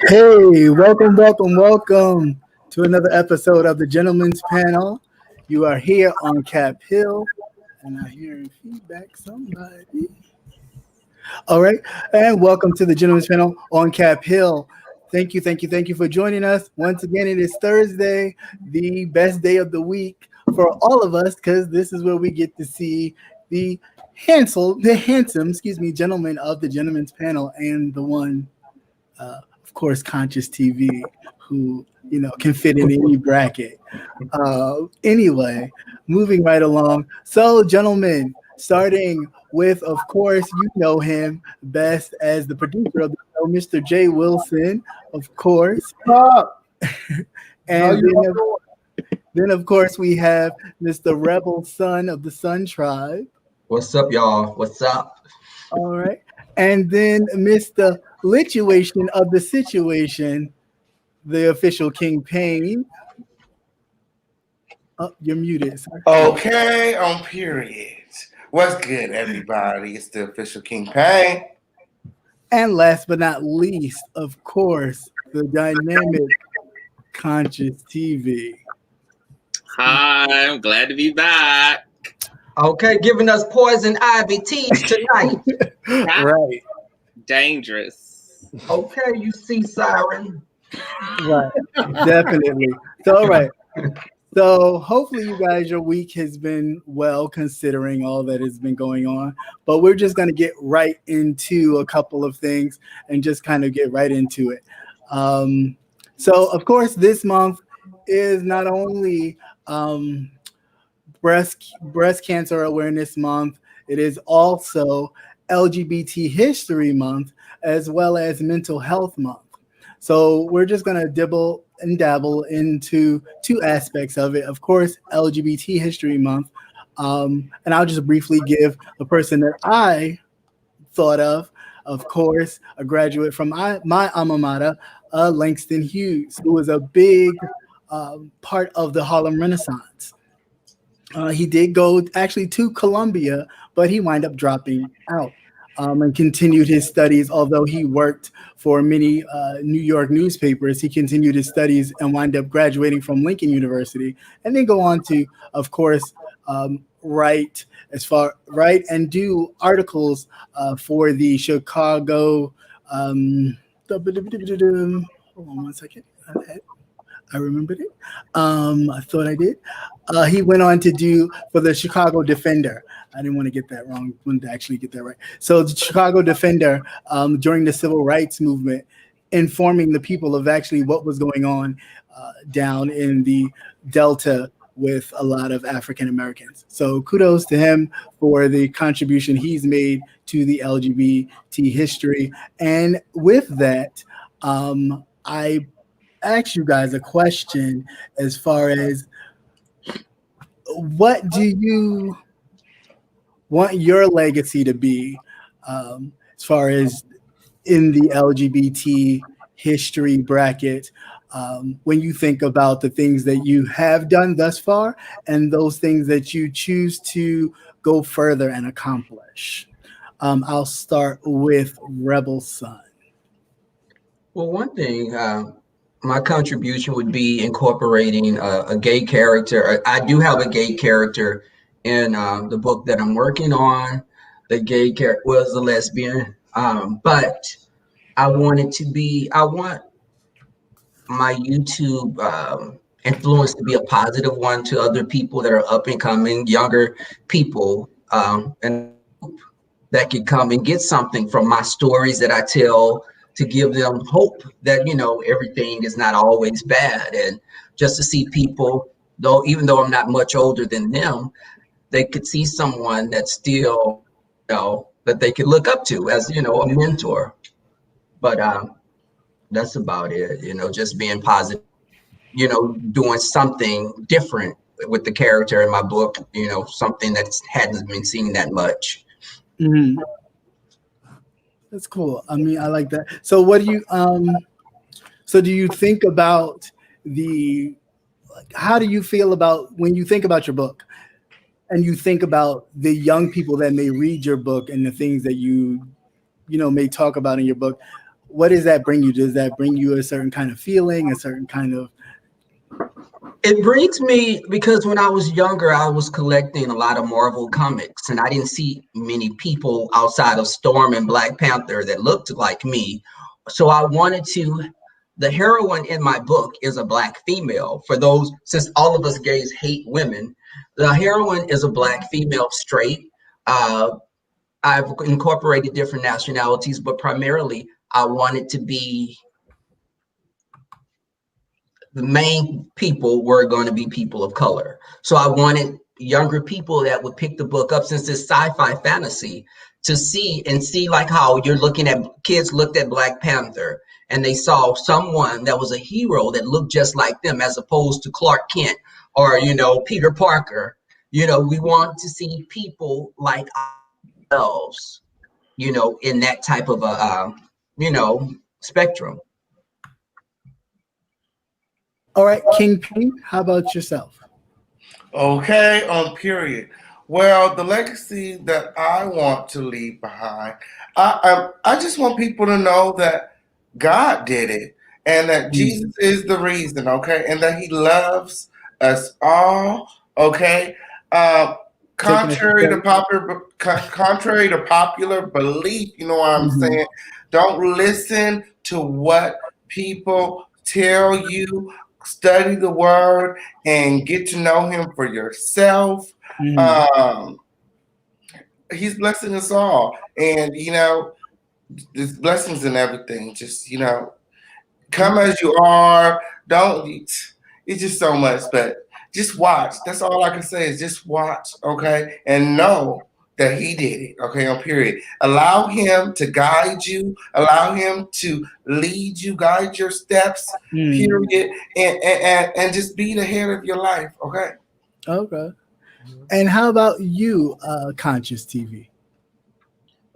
Hey, welcome to another episode of the Gentlemen's Panel. You are here on Cap Hill, and I'm hearing feedback. Somebody. All right, and welcome to the Gentlemen's Panel on Cap Hill. Thank you for joining us. Once again, it is Thursday, the best day of the week for all of us, because this is where we get to see the handsome, gentleman of the Gentlemen's Panel, and the one, of course, Conscious TV, who can fit in any bracket. Anyway, moving right along. So, gentlemen, starting with, of course, you know him best as the producer of the show, Mr. Jay Wilson, of course. And then, of course, we have Mr. Rebel Son of the Sun Tribe. What's up, y'all? What's up? All right. And then Mr. Lituation of the Situation, the official King Payne. Oh, you're muted, sir. Okay, on period. What's good, everybody? It's the official King Payne. And last but not least, of course, the dynamic Conscious TV. Hi, I'm glad to be back. Okay, giving us poison ivy teas tonight. Right. Dangerous. Okay, you see siren. Right. Definitely. So, all right. So hopefully you guys, your week has been well considering all that has been going on. But we're just going to get right into a couple of things and just kind of get right into it. So, of course, this month is not only breast cancer awareness month, it is also LGBT history month, as well as mental health month. So we're just going to dibble and dabble into two aspects of it. Of course, LGBT history month. And I'll just briefly give a person that I thought of course, a graduate from my alma mater, Langston Hughes, who was a big part of the Harlem Renaissance. He did go actually to Columbia, but he wound up dropping out and continued his studies. Although he worked for many New York newspapers, he continued his studies and wound up graduating from Lincoln University, and then go on to, of course, write and do articles for the Chicago. Hold on one second. I remembered it. I thought I did. He went on to do for the Chicago Defender. I didn't want to get that wrong. I wanted to actually get that right. So the Chicago Defender, during the Civil Rights Movement, informing the people of actually what was going on down in the Delta with a lot of African Americans. So kudos to him for the contribution he's made to the LGBT history. And with that, I ask you guys a question as far as what do you want your legacy to be as far as in the LGBT history bracket when you think about the things that you have done thus far and those things that you choose to go further and accomplish. I'll start with Rebel Son. Well, one thing, my contribution would be incorporating a gay character. I do have a gay character in the book that I'm working on. The gay character was a lesbian, but I want my YouTube influence to be a positive one to other people that are up and coming, younger people, and that could come and get something from my stories that I tell, to give them hope that, everything is not always bad. And just to see people, even though I'm not much older than them, they could see someone that's still, that they could look up to as, a mentor. But that's about it, just being positive, doing something different with the character in my book, something that hadn't been seen that much. Mm-hmm. That's cool. I mean, I like that. So what do you so do you think about how do you feel about when you think about your book and you think about the young people that may read your book and the things that you may talk about in your book? what does that bring you? Does that bring you a certain kind of feeling, a certain kind of? It brings me, because when I was younger, I was collecting a lot of Marvel comics, and I didn't see many people outside of Storm and Black Panther that looked like me. So I wanted to, the heroine in my book is a Black female. For those, since all of us gays hate women, the heroine is a Black female, straight. I've incorporated different nationalities, but primarily I wanted to be, the main people were going to be people of color. So I wanted younger people that would pick the book up, since it's sci-fi fantasy, to see like how you're looking at, kids looked at Black Panther and they saw someone that was a hero that looked just like them, as opposed to Clark Kent or, Peter Parker. We want to see people like ourselves, in that type of a, spectrum. All right, King P, how about yourself? Okay, on period. Well, the legacy that I want to leave behind, I just want people to know that God did it, and that Jesus is the reason, okay, and that He loves us all, okay. Contrary to popular belief, you know what I'm saying? Don't listen to what people tell you. Study the word and get to know Him for yourself. He's blessing us all, and there's blessings in everything. Just come as you are. Don't. It's just so much, but just watch. That's all I can say is just watch, okay, and know that He did it, okay, on period. Allow Him to guide you. Allow Him to lead you, guide your steps, period, and just be the head of your life, okay? Okay. And how about you, Conscious TV?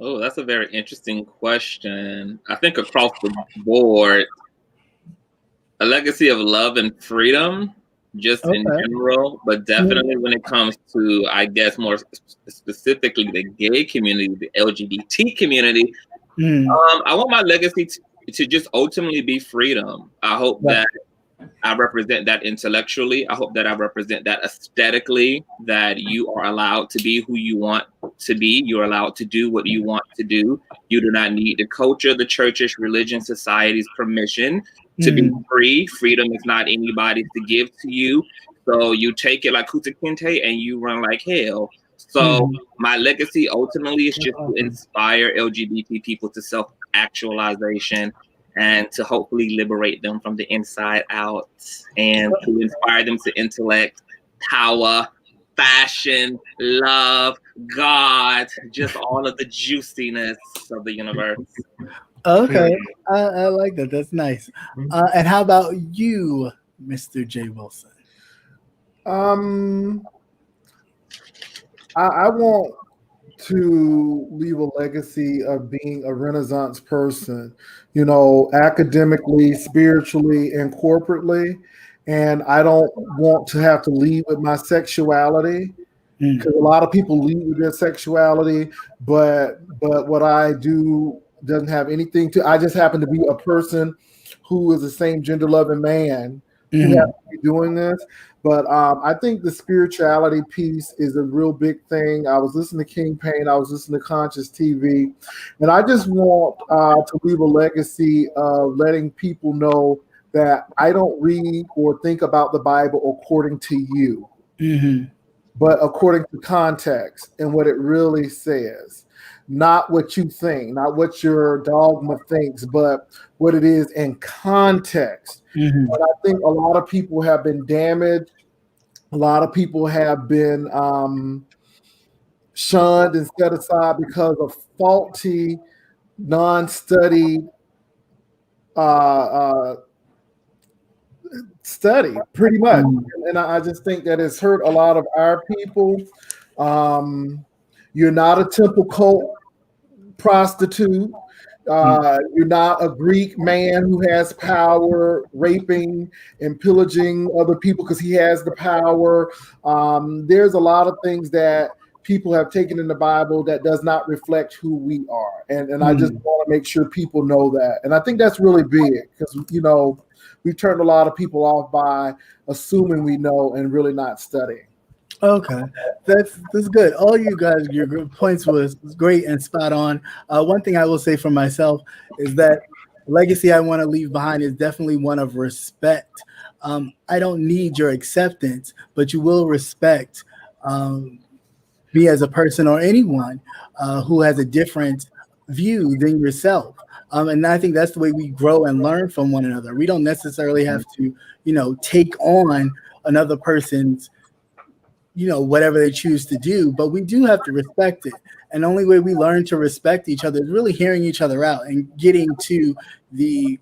Oh, that's a very interesting question. I think across the board, a legacy of love and freedom, just in general, but definitely when it comes to, I guess, more specifically the gay community, the LGBT community, I want my legacy to just ultimately be freedom. I hope that I represent that intellectually. I hope that I represent that aesthetically, that you are allowed to be who you want to be. You're allowed to do what you want to do. You do not need the culture, the churches, religion, society's permission to be free. Freedom is not anybody's to give to you. So you take it like Kuta Kinte and you run like hell. So my legacy ultimately is just to inspire LGBT people to self-actualization and to hopefully liberate them from the inside out, and to inspire them to intellect, power, fashion, love, God, just all of the juiciness of the universe. Okay, I like that. That's nice. And how about you, Mr. J. Wilson? I want to leave a legacy of being a Renaissance person, academically, spiritually, and corporately. And I don't want to have to lead with my sexuality, because a lot of people lead with their sexuality, but what I do doesn't have anything to. I just happen to be a person who is the same gender loving man who has to be doing this. But I think the spirituality piece is a real big thing. I was listening to King Payne. I was listening to Conscious TV. And I just want to leave a legacy of letting people know that I don't read or think about the Bible according to you, but according to context and what it really says. Not what you think, not what your dogma thinks, but what it is in context. But I think a lot of people have been damaged. A lot of people have been shunned and set aside because of faulty, non-studied study, pretty much. And I just think that it's hurt a lot of our people. You're not a temple cult prostitute. You're not a Greek man who has power, raping and pillaging other people because he has the power. There's a lot of things that people have taken in the Bible that does not reflect who we are. And I just want to make sure people know that. And I think that's really big because, we've turned a lot of people off by assuming we know and really not studying. Okay, that's good. All you guys, your points was great and spot on. One thing I will say for myself is that the legacy I want to leave behind is definitely one of respect. I don't need your acceptance, but you will respect me as a person or anyone who has a different view than yourself. And I think that's the way we grow and learn from one another. We don't necessarily have to, take on another person's, whatever they choose to do, but we do have to respect it. And the only way we learn to respect each other is really hearing each other out and getting to the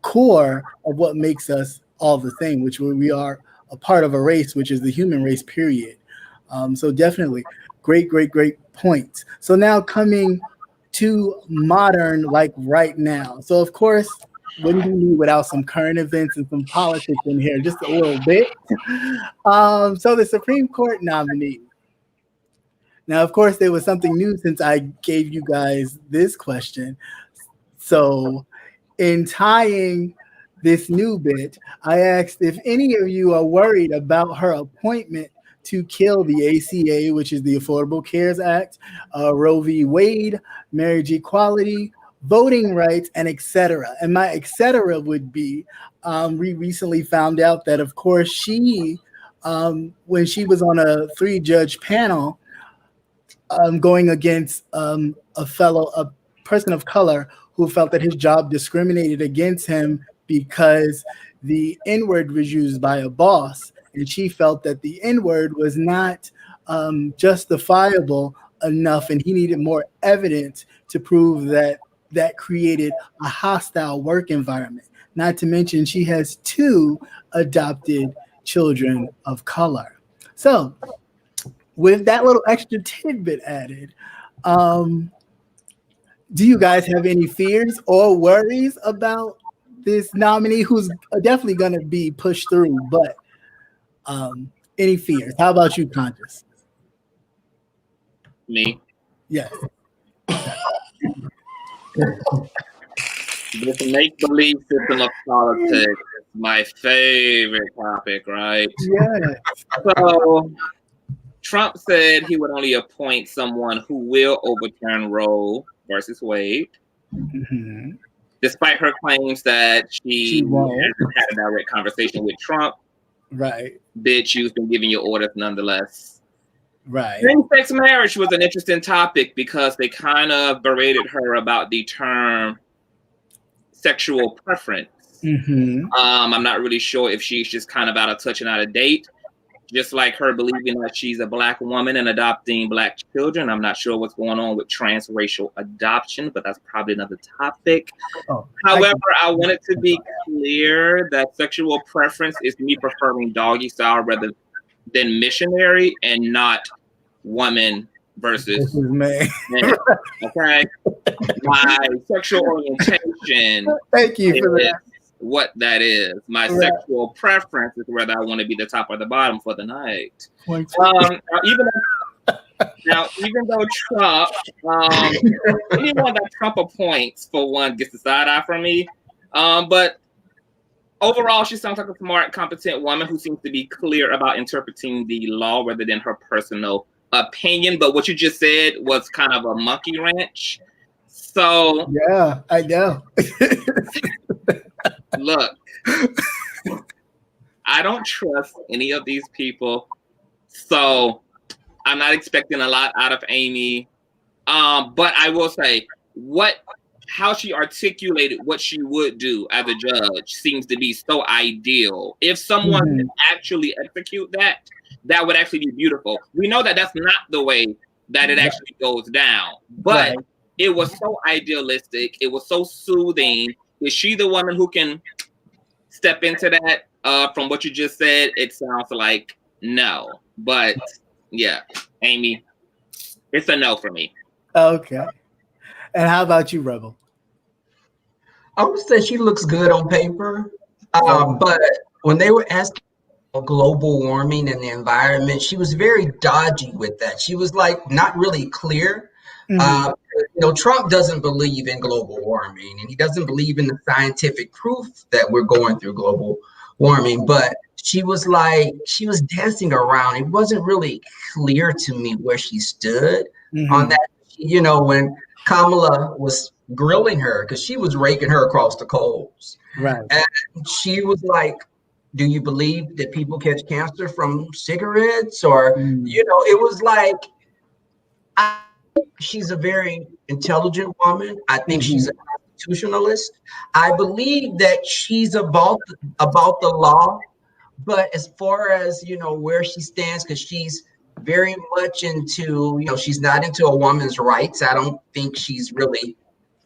core of what makes us all the same, which we are a part of a race, which is the human race, period. So definitely great points. So now coming to modern, like right now. So of course, wouldn't be me without some current events and some politics in here, just a little bit. So the Supreme Court nominee. Now, of course, there was something new since I gave you guys this question. So in tying this new bit, I asked if any of you are worried about her appointment to kill the ACA, which is the Affordable Cares Act, Roe v. Wade, marriage equality, voting rights, and etc. And my etc. would be, we recently found out that, of course, she, when she was on a 3-judge panel, going against a person of color who felt that his job discriminated against him because the N-word was used by a boss. And she felt that the N-word was not justifiable enough, and he needed more evidence to prove that that created a hostile work environment. Not to mention, she has 2 adopted children of color. So, with that little extra tidbit added, do you guys have any fears or worries about this nominee who's definitely going to be pushed through, but any fears? How about you, Conscious? Me? Yes. This make-believe system of politics is my favorite topic, right? Yeah. So Trump said he would only appoint someone who will overturn Roe versus Wade, despite her claims that she had a direct conversation with Trump. Right. Bitch, you've been giving your orders nonetheless. Right. Same-sex marriage was an interesting topic because they kind of berated her about the term sexual preference. I'm not really sure if she's just kind of out of touch and out of date. Just like her believing that she's a Black woman and adopting Black children. I'm not sure what's going on with transracial adoption, but that's probably another topic. However, I want it to be clear that sexual preference is me preferring doggy style rather than missionary and not woman versus man. Okay? My sexual orientation Thank you for that. What that is. My sexual preference is whether I want to be the top or the bottom for the night. Even though Trump, anyone that Trump appoints, for one, gets the side eye from me. But overall, she sounds like a smart, competent woman who seems to be clear about interpreting the law rather than her personal opinion. But what you just said was kind of a monkey wrench. So yeah, I know. Look, I don't trust any of these people, so I'm not expecting a lot out of Amy. But I will say, how she articulated what she would do as a judge seems to be so ideal. If someone can actually execute that, that would actually be beautiful. We know that that's not the way that it actually goes down, but it was so idealistic. It was so soothing. Is she the woman who can step into that? From what you just said, it sounds like no. But yeah, Amy, it's a no for me. Okay. And how about you, Rebel? I would say she looks good on paper. But when they were asking global warming and the environment. She was very dodgy with that. She was like not really clear. Trump doesn't believe in global warming, and he doesn't believe in the scientific proof that we're going through global warming. But she was dancing around. It wasn't really clear to me where she stood on that. When Kamala was grilling her, because she was raking her across the coals. Right. And she was like, do you believe that people catch cancer from cigarettes? Or, it was like, she's a very intelligent woman. I think she's a constitutionalist. I believe that she's about the law, but as far as, where she stands, because she's very much into, she's not into a woman's rights. I don't think she's really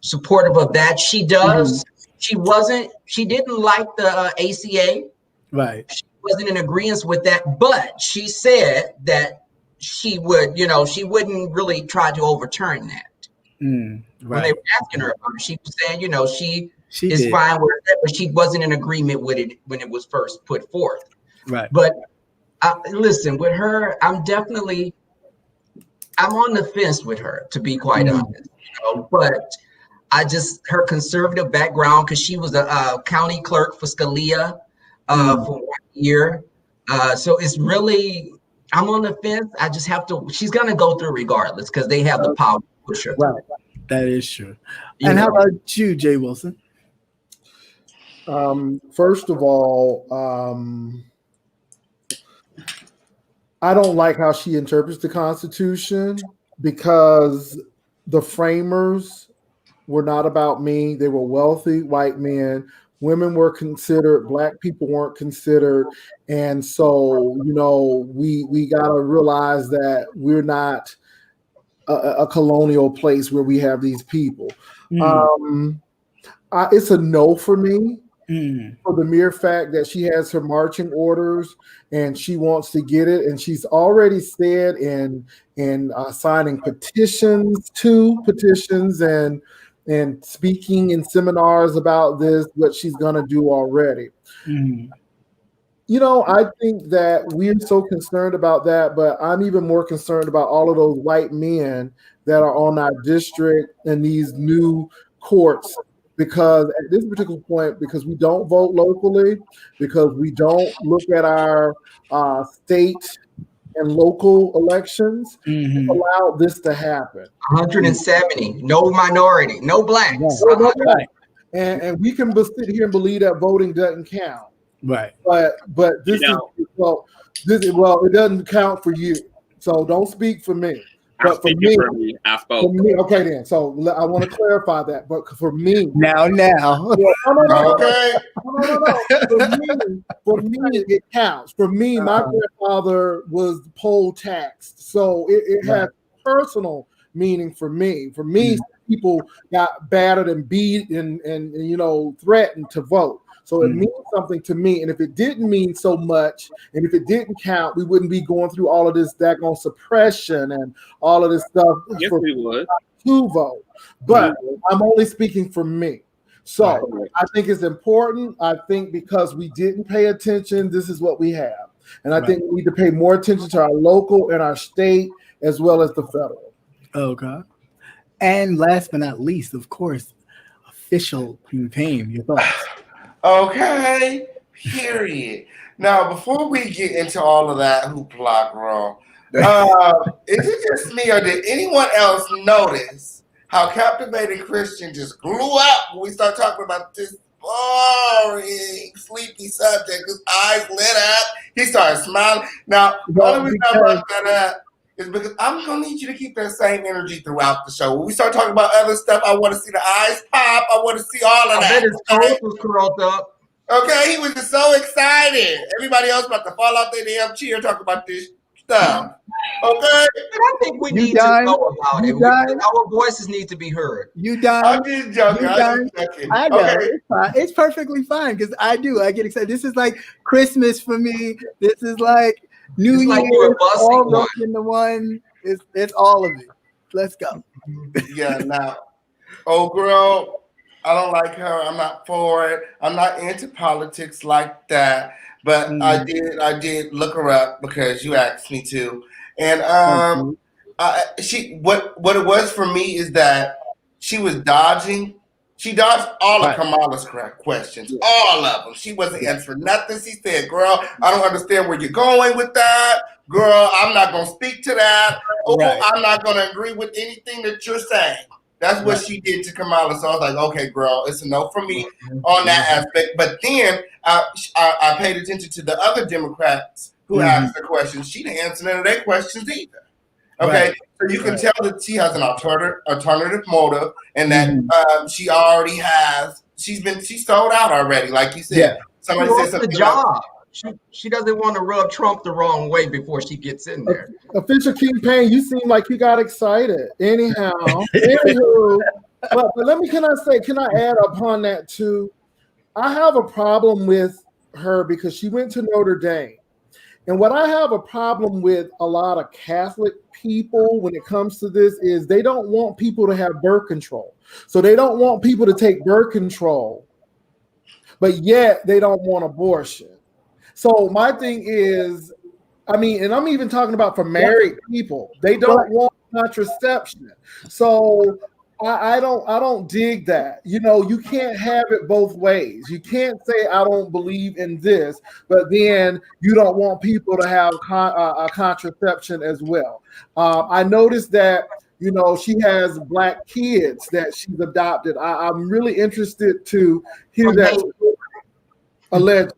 supportive of that. She does. She didn't like the ACA. Right. She wasn't in agreement with that, but she said that she would, she wouldn't really try to overturn that. Right. When they were asking her about it, she was saying, she is did. fine with that, but she wasn't in agreement with it when it was first put forth. Right. But listen, with her, I'm on the fence with her, to be quite honest. But her conservative background, because she was a county clerk for Scalia for 1 year. So it's really, I'm on the fence. I just have to, she's going to go through regardless, because they have the power to push her. Right. That is true. And how about you, Jay Wilson? First of all, I don't like how she interprets the Constitution, because the framers were not about me. They were wealthy white men. Women were considered, Black people weren't considered. And so, we got to realize that we're not a colonial place where we have these people. It's a no for me. For the mere fact that she has her marching orders and she wants to get it, and she's already said in signing petitions and speaking in seminars about this, what she's going to do already. I think that we're so concerned about that, but I'm even more concerned about all of those white men that are on our district and these new courts. Because at this particular point, because we don't vote locally, because we don't look at our state and local elections, allow this to happen. 170, no minority, no Blacks. Right. And we can sit here and believe that voting doesn't count. Right. But this is it doesn't count for you. So don't speak for me. But for me, I spoke. Okay, then. So I want to clarify that. But for me, now. No. Okay. For me, it counts. For me, my grandfather was poll taxed, so it has personal meaning for me. For me, people got battered and beat and threatened to vote. So it means something to me. And if it didn't mean so much, and if it didn't count, we wouldn't be going through all of this daggone suppression and all of this stuff. Yes, we would. To vote. But I'm only speaking for me. So I think it's important. I think because we didn't pay attention, this is what we have. And I think we need to pay more attention to our local and our state as well as the federal. Okay. And last but not least, of course, official campaign. Your thoughts? Okay, period. Now, before we get into all of that hoopla, girl, is it just me or did anyone else notice how Captivating Christian just blew up when we start talking about this boring, sleepy subject? His eyes lit up. He started smiling. Now, the only reason I brought that up is because I'm going to need you to keep that same energy throughout the show. When we start talking about other stuff, I want to see the eyes pop. I want to see all of that. I bet his toes was curled up. Okay, he was just so excited. Everybody else about to fall off their damn chair talking about this stuff. Okay? I think we need to know about it. Our voices need to be heard. You done? I'm just joking. I know. Okay. It's fine. It's perfectly fine because I get excited. This is like Christmas for me. This is like New Year. Like all rolled into one. It's all of it. Let's go. Yeah, now, girl, I don't like her. I'm not for it. I'm not into politics like that. but I did look her up because you asked me to, and what it was for me is that she was dodging. She dodged all of Kamala's questions, all of them. She wasn't answering nothing. She said, "Girl, I don't understand where you're going with that. Girl, I'm not going to speak to that. Oh, I'm not going to agree with anything that you're saying." That's what she did to Kamala. So I was like, "Okay, girl, it's a no for me on that aspect." But then I paid attention to the other Democrats who asked her questions. She didn't answer none of their questions either. Okay, so you can tell that she has an alternative motive, and that she already has. She's sold out already, like you said. Somebody said something. The job. She doesn't want to rub Trump the wrong way before she gets in there. Official King Payne, you seem like you got excited. Anyhow, anywho, but can I add upon that too? I have a problem with her because she went to Notre Dame. And what I have a problem with a lot of Catholic people when it comes to this is they don't want people to have birth control. So they don't want people to take birth control, but yet they don't want abortion. So my thing is, and I'm even talking about for married people, they don't want contraception. So I don't dig that. You can't have it both ways. You can't say I don't believe in this, but then you don't want people to have contraception as well. I noticed that she has Black kids that she's adopted. I'm really interested to hear that alleged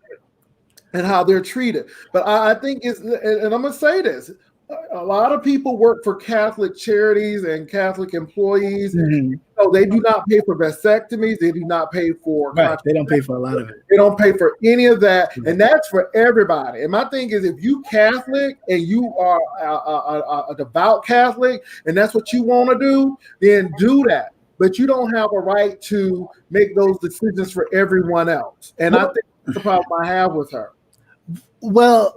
and how they're treated. But I think and I'm gonna say this. A lot of people work for Catholic charities and Catholic employees. So they do not pay for vasectomies. They do not pay for. They don't pay for a lot of it. They don't pay for any of that, and that's for everybody. And my thing is, if you Catholic and you are a devout Catholic, and that's what you want to do, then do that. But you don't have a right to make those decisions for everyone else. And I think that's the problem I have with her. Well,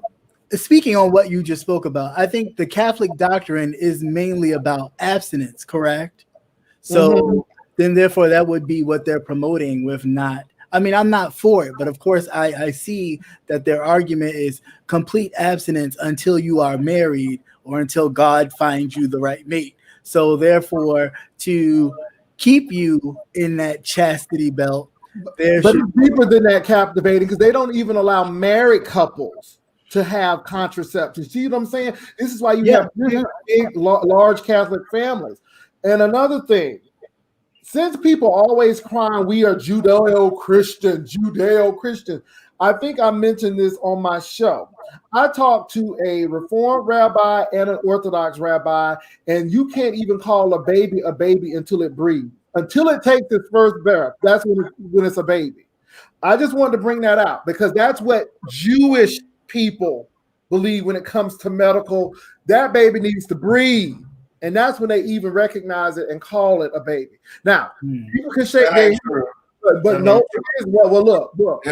speaking on what you just spoke about, I think the Catholic doctrine is mainly about abstinence, correct? So then therefore that would be what they're promoting with not. I'm not for it, but of course I see that their argument is complete abstinence until you are married or until God finds you the right mate. So therefore to keep you in that chastity belt, but it's deeper than that, captivating, because they don't even allow married couples to have contraception. See what I'm saying? This is why you have big, large Catholic families. And another thing, since people always crying, we are Judeo-Christian, I think I mentioned this on my show. I talked to a Reformed rabbi and an Orthodox rabbi, and you can't even call a baby until it breathes. Until it takes its first breath, that's when it's a baby. I just wanted to bring that out because that's what Jewish people believe when it comes to medical. That baby needs to breathe, and that's when they even recognize it and call it a baby. Now, people can shake their head, but no, look.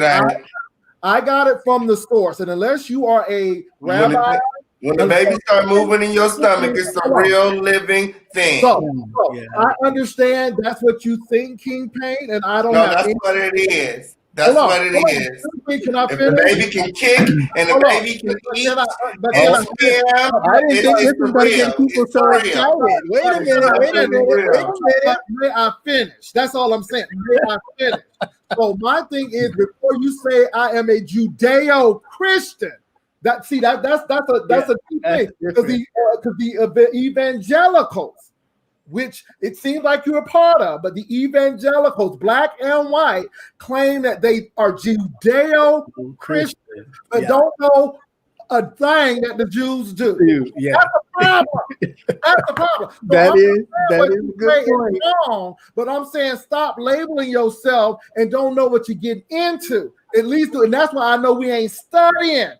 I got it from the source, and unless you are a rabbi. When the baby start moving in your stomach, it's a real living thing. So I understand that's what you think, King Payne, and I don't know. That's what it is. That's what it is. If the baby can kick and the baby can eat and swim, it's real. Wait a minute. May I finish? That's all I'm saying. May I finish? So my thing is, before you say I am a Judeo-Christian, that's a key thing, because the evangelicals, which it seems like you're a part of, but the evangelicals, black and white, claim that they are Judeo-Christian, but don't know a thing that the Jews do. That's a problem. That's the problem. So that is a good point. Wrong, but I'm saying stop labeling yourself and don't know what you're getting into. At least, and that's why I know we ain't studying.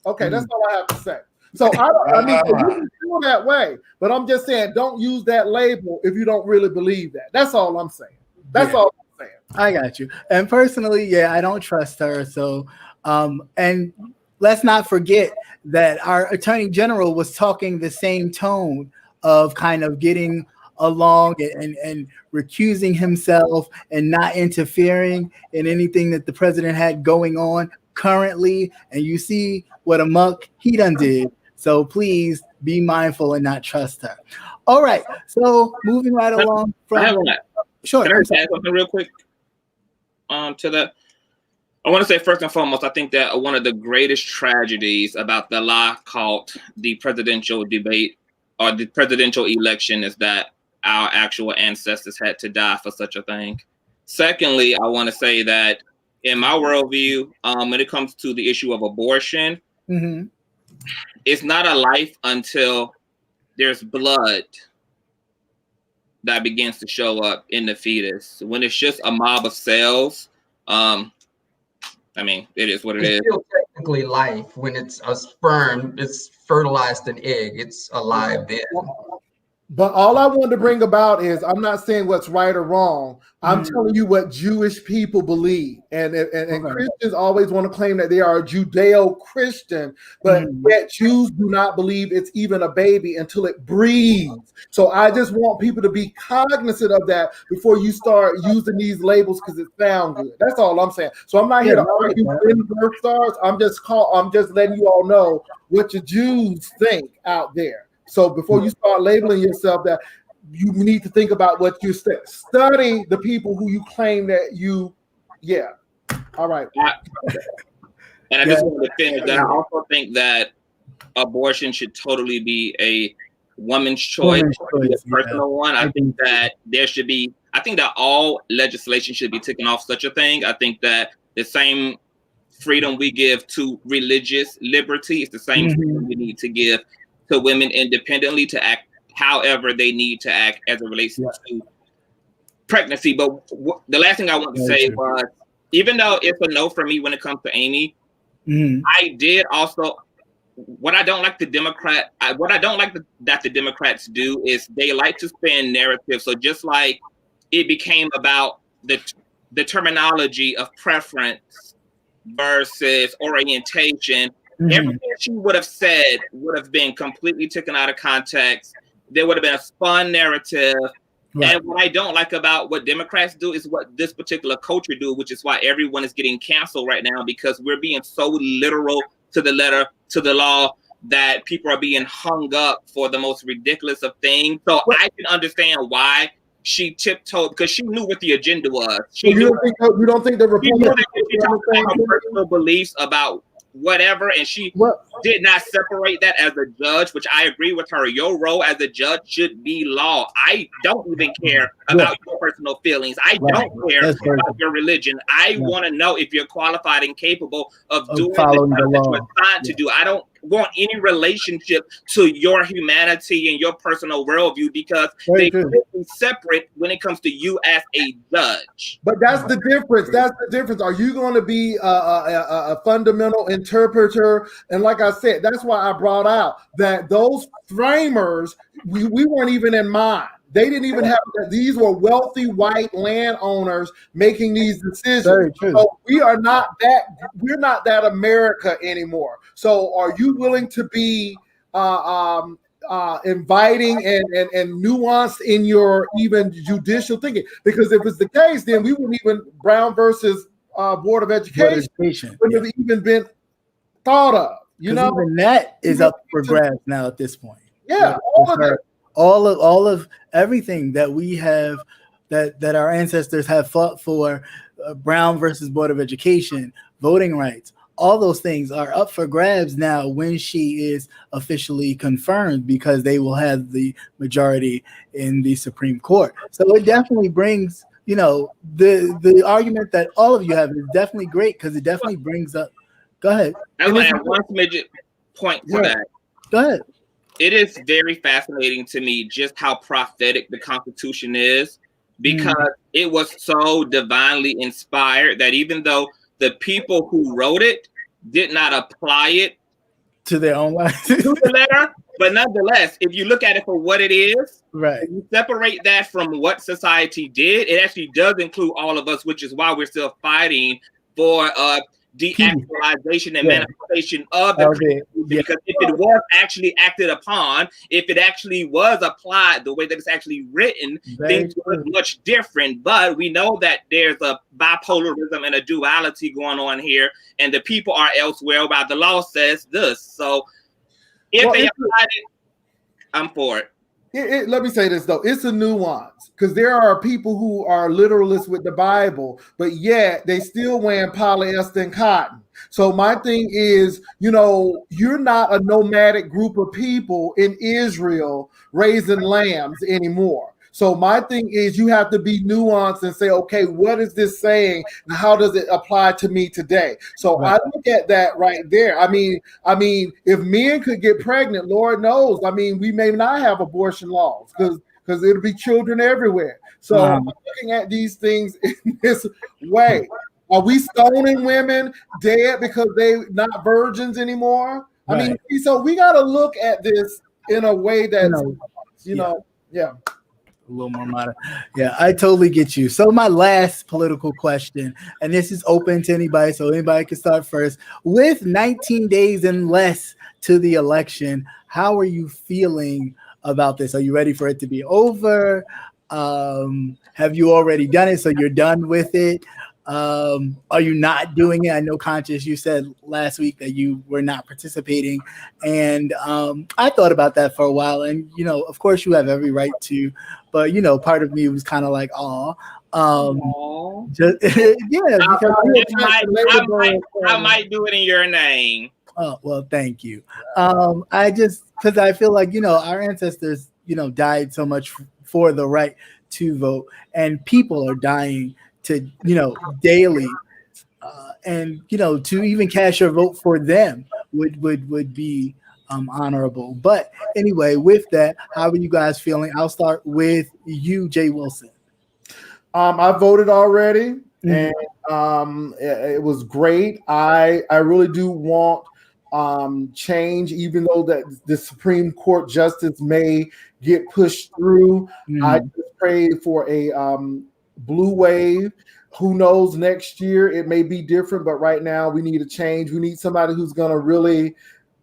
Okay, that's all I have to say. So you can feel that way, but I'm just saying don't use that label if you don't really believe that. That's all I'm saying. That's all I'm saying. I got you. And personally, I don't trust her. So, and let's not forget that our Attorney General was talking the same tone of kind of getting along and recusing himself and not interfering in anything that the president had going on. currently, and you see what a muck he done did. So please be mindful and not trust her. All right. So moving right along from sure. Can I add something real quick to that? I want to say first and foremost, I think that one of the greatest tragedies about the lie called the presidential debate or the presidential election is that our actual ancestors had to die for such a thing. Secondly, I want to say that in my worldview, when it comes to the issue of abortion, it's not a life until there's blood that begins to show up in the fetus. When it's just a mob of cells, I mean, it is what it is. It's still technically life. When it's a sperm, it's fertilized an egg. It's alive then. But all I wanted to bring about is, I'm not saying what's right or wrong. I'm telling you what Jewish people believe. And Christians always want to claim that they are Judeo-Christian, but yet Jews do not believe it's even a baby until it breathes. So I just want people to be cognizant of that before you start using these labels because it sounds good. That's all I'm saying. So I'm not here to argue in birth stars. I'm just letting you all know what your Jews think out there. So before you start labeling yourself that, you need to think about what you study the people who you claim that you, all right. And I just want to finish that. I also think that abortion should totally be a woman's choice, a personal one. I think that I think that all legislation should be taken off such a thing. I think that the same freedom we give to religious liberty is the same freedom we need to give to women independently to act however they need to act as it relates to pregnancy. But the last thing I want to say was, even though it's a no for me when it comes to Amy, I did also, what I don't like that the Democrats do is they like to spin narrative. So just like it became about the terminology of preference versus orientation, everything she would have said would have been completely taken out of context. There would have been a spun narrative. And what I don't like about what Democrats do is what this particular culture do, which is why everyone is getting canceled right now, because we're being so literal to the letter, to the law, that people are being hung up for the most ridiculous of things. So I can understand why she tiptoed, because she knew what the agenda was. You don't think the Republicans talked about her personal beliefs about whatever, and she did not separate that as a judge, which I agree with her. Your role as a judge should be law. I don't even care about your personal feelings. I don't care about your religion. I want to know if you're qualified and capable of doing the job that you're assigned to do. I don't want any relationship to your humanity and your personal worldview, because they could be separate when it comes to you as a judge. But that's the difference. That's the difference. Are you going to be a fundamental interpreter? And like I said, that's why I brought out that those framers, we weren't even in mind. They didn't even have that. These were wealthy white landowners making these decisions. So we're not that America anymore. So are you willing to be inviting and nuanced in your even judicial thinking? Because if it's the case, then we wouldn't even, Brown versus Board of Education wouldn't have even been thought of. You know, even that is up for grabs now at this point. Yeah, all of everything that we have, that our ancestors have fought for, Brown versus Board of Education, voting rights, all those things are up for grabs now when she is officially confirmed, because they will have the majority in the Supreme Court. So it definitely brings, the argument that all of you have is definitely great, because it definitely brings up. Go ahead. I want to add one major point to that. Go ahead. It is very fascinating to me just how prophetic the Constitution is, because it was so divinely inspired that even though the people who wrote it did not apply it to their own lives, to the letter, but nonetheless, if you look at it for what it is, right, you separate that from what society did, it actually does include all of us, which is why we're still fighting for de-actualization and manifestation of the created illusion. Because if it was actually acted upon, if it actually was applied the way that it's actually written, things would be much different. But we know that there's a bipolarism and a duality going on here, and the people are elsewhere while the law says this. So if they applied it, I'm for it. Let me say this though, it's a nuance, because there are people who are literalists with the Bible, but yet they still wearing polyester and cotton. So my thing is, you're not a nomadic group of people in Israel raising lambs anymore. So my thing is, you have to be nuanced and say, okay, what is this saying and how does it apply to me today? So I look at that right there. I mean, if men could get pregnant, Lord knows, we may not have abortion laws because it'll be children everywhere. So I'm looking at these things in this way. Are we stoning women dead because they're not virgins anymore? So we got to look at this in a way that's, a little more modern. Yeah, I totally get you. So my last political question, and this is open to anybody, so anybody can start first. With 19 days and less to the election, how are you feeling about this? Are you ready for it to be over? Have you already done it, so you're done with it? Are you not doing it? I know, Conscious, you said last week that you were not participating, and I thought about that for a while, and of course you have every right to, but part of me was kind of like, just, yeah, I might do it in your name. Oh, well, thank you. Because I feel like our ancestors died so much for the right to vote, and people are dying to daily, and to even cast your vote for them would be honorable. But anyway, with that, how are you guys feeling? I'll start with you, Jay Wilson. I voted already, and it was great. I really do want change, even though that the Supreme Court justice may get pushed through. I just pray for a blue wave. Who knows, next year it may be different, but right now we need a change. We need somebody who's going to really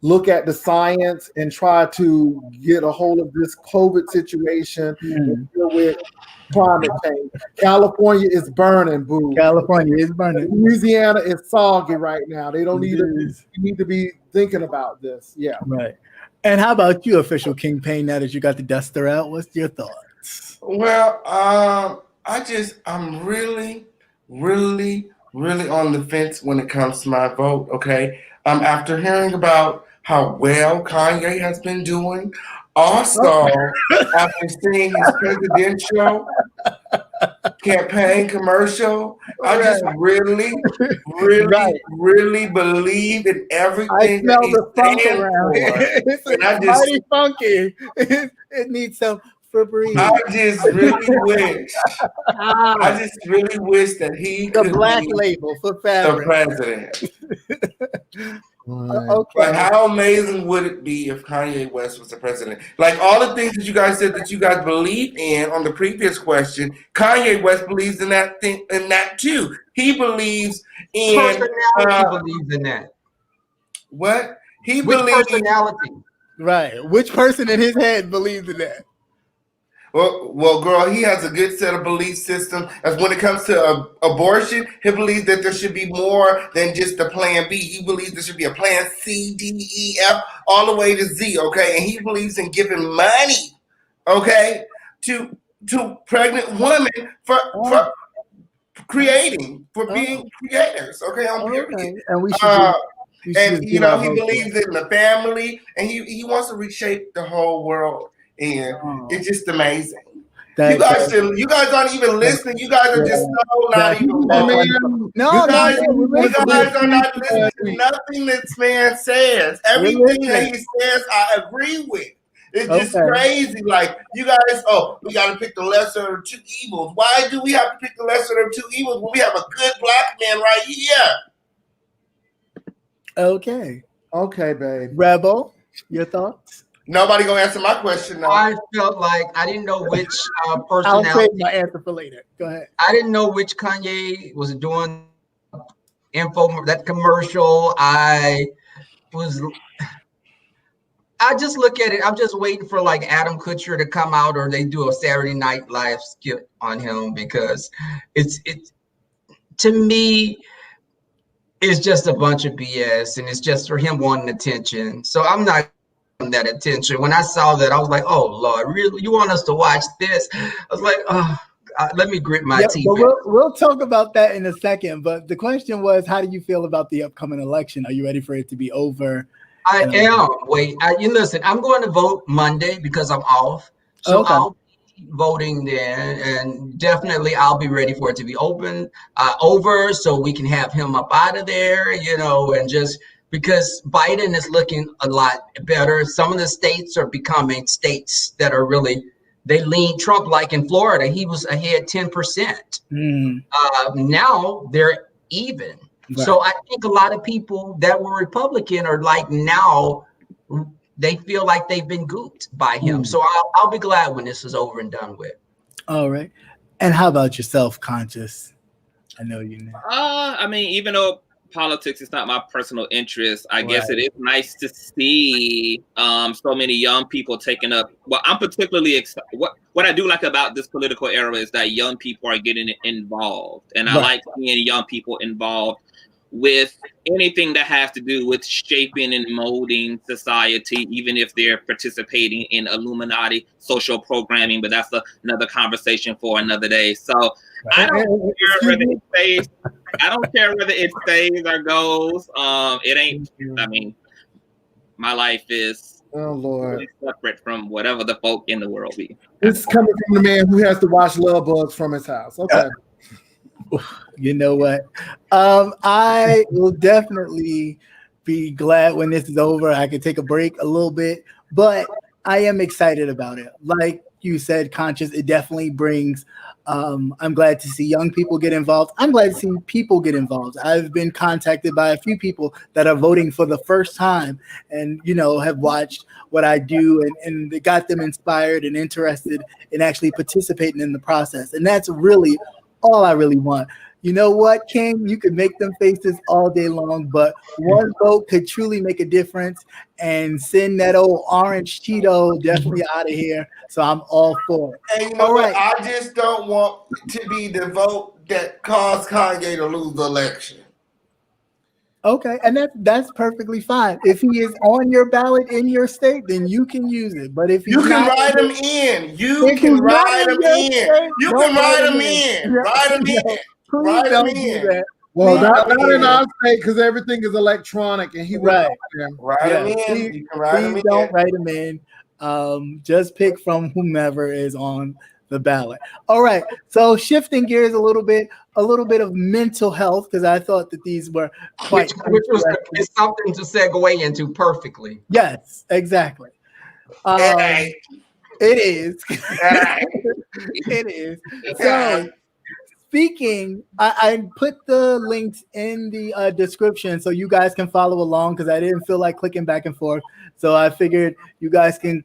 look at the science and try to get a hold of this COVID situation and deal with climate change. California is burning, boo. California is burning. Louisiana is soggy right now. They don't need to. You need to be thinking about this. Yeah. Right. And how about you, official Kingpin? Now that you got the duster out, what's your thoughts? Well, I'm really on the fence when it comes to my vote. Okay. After hearing about how well Kanye has been doing, also after seeing his presidential campaign commercial, I just really believe in everything. I smell the funk around here. It's mighty funky. It needs some Febreze. I just really wish that he the could black be label for fabric. the president. Okay. But how amazing would it be if Kanye West was the president? Like all the things that you guys said that you guys believe in on the previous question, Kanye West believes in that too. He believes in personality. Believes in that. What he Which believes personality? Right. Which person in his head believes in that? Well, girl, he has a good set of belief systems. As when it comes to abortion, he believes that there should be more than just a plan B. He believes there should be a plan C, D, E, F, all the way to Z, okay? And he believes in giving money, okay, to pregnant women for creating, for being creators, okay, on period. Okay. And we should he believes in the family, and he wants to reshape the whole world. And it's just amazing. You guys aren't even listening. You guys are just so not even listening. You guys are not listening to nothing this man says. Everything that he says, I agree with. It's just crazy. Like, you guys, we got to pick the lesser of two evils. Why do we have to pick the lesser of two evils when we have a good black man right here? Okay, babe. Rebel, your thoughts? Nobody gonna answer my question now. I felt like I didn't know which personality. I'll save my answer for later. Go ahead. I didn't know which Kanye was doing that commercial. I just look at it. I'm just waiting for like Adam Kutcher to come out, or they do a Saturday Night Live skit on him, because it's to me, it's just a bunch of BS, and it's just for him wanting attention. So I'm not getting that attention. When I saw that, I was like, "Oh Lord, really? You want us to watch this?" I was like, "Oh, let me grit my teeth." But we'll talk about that in a second. But the question was, how do you feel about the upcoming election? Are you ready for it to be over? I am. Wait, you listen. I'm going to vote Monday because I'm off, so Okay. I'll be voting then, and definitely I'll be ready for it to be over, so we can have him up out of there, and just because Biden is looking a lot better. Some of the states are becoming states that are really, they lean Trump, like in Florida, he was ahead 10%. Now they're even. Right. So I think a lot of people that were Republican are like, now they feel like they've been gooped by him. So I'll be glad when this is over and done with. All right. And how about yourself, Conscious? I know you know. I mean, even though politics is not my personal interest, I guess it is nice to see so many young people taking up. Well, I'm particularly excited. What I do like about this political era is that young people are getting involved, and I like seeing young people involved with anything that has to do with shaping and molding society, even if they're participating in Illuminati social programming. But that's another conversation for another day. So I don't care whether it stays. I don't care whether it stays or goes. It ain't. I mean, my life is really separate from whatever the folk in the world be. This is coming from the man who has to watch love bugs from his house. Okay. You know what? I will definitely be glad when this is over. I can take a break a little bit, but I am excited about it. Like you said, Conscious, it definitely brings. I'm glad to see young people get involved. I'm glad to see people get involved. I've been contacted by a few people that are voting for the first time and, have watched what I do and it got them inspired and interested in actually participating in the process. And that's really all I really want. You know what, King? You could make them faces all day long, but one vote could truly make a difference and send that old orange Cheeto definitely out of here. So I'm all for it. And you know what? I just don't want to be the vote that caused Kanye to lose the election. Okay, and that's perfectly fine. If he is on your ballot in your state, then you can use it. But if you can write him in, you can write him in. You can write him in. Write him in. Please don't do that. Well, not in our state because everything is electronic, and he write him in. You can write him in. Don't write him in. Just pick from whomever is on the ballot. All right. So shifting gears a little bit of mental health, because I thought that these were quite which was something to segue into perfectly. Yes, exactly. It is. It is. So speaking, I put the links in the description so you guys can follow along because I didn't feel like clicking back and forth. So I figured you guys can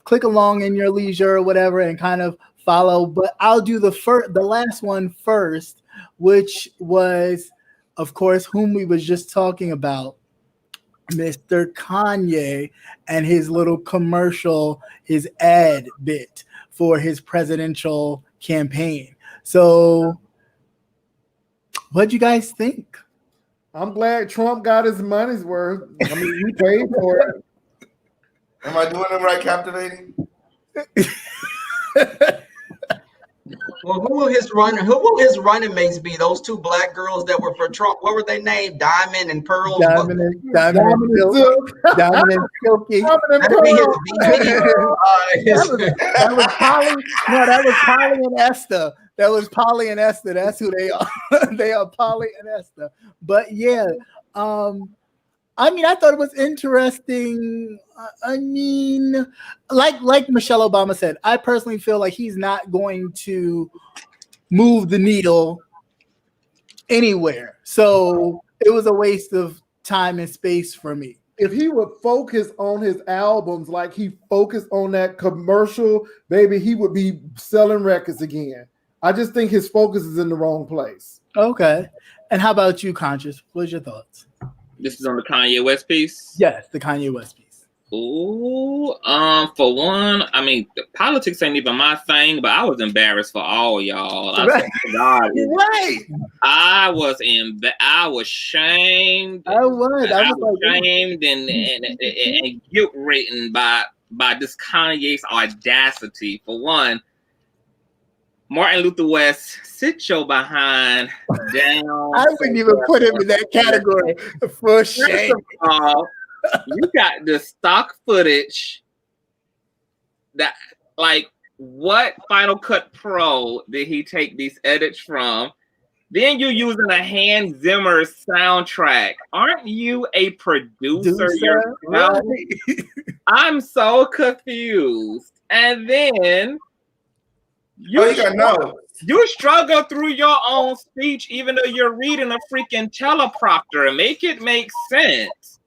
click along in your leisure or whatever and kind of follow. But I'll do the last one first, which was, of course, whom we was just talking about, Mr. Kanye and his little commercial, his ad bit for his presidential campaign. So what'd you guys think? I'm glad Trump got his money's worth. I mean, he paid for it. Am I doing it right, Captivating? Well, who will his running mates be? Those two black girls that were for Trump. What were they named? Diamond and Pearl. Diamond and Silky. That was Polly. No, that was Polly and Esther. That was Polly and Esther. That's who they are. They are Polly and Esther. But yeah, I mean, I thought it was interesting. I mean, like Michelle Obama said, I personally feel like he's not going to move the needle anywhere. So it was a waste of time and space for me. If he would focus on his albums like he focused on that commercial, baby, he would be selling records again. I just think his focus is in the wrong place. Okay. And how about you, Conscious? What's your thoughts? This is on the Kanye West piece? Yes, the Kanye West piece. Ooh, for one, I mean, politics ain't even my thing, but I was embarrassed for all y'all. Right. God, Right. I was shamed. I was shamed and guilt-ridden by this Kanye's audacity. For one, Martin Luther West, sit your behind down. I wouldn't even put him in that category for shame. First of all, you got the stock footage that, like, what Final Cut Pro did he take these edits from? Then you're using a Hans Zimmer soundtrack. Aren't you a producer yourself? Right. I'm so confused. And then you struggle through your own speech, even though you're reading a freaking teleprompter. Make it make sense.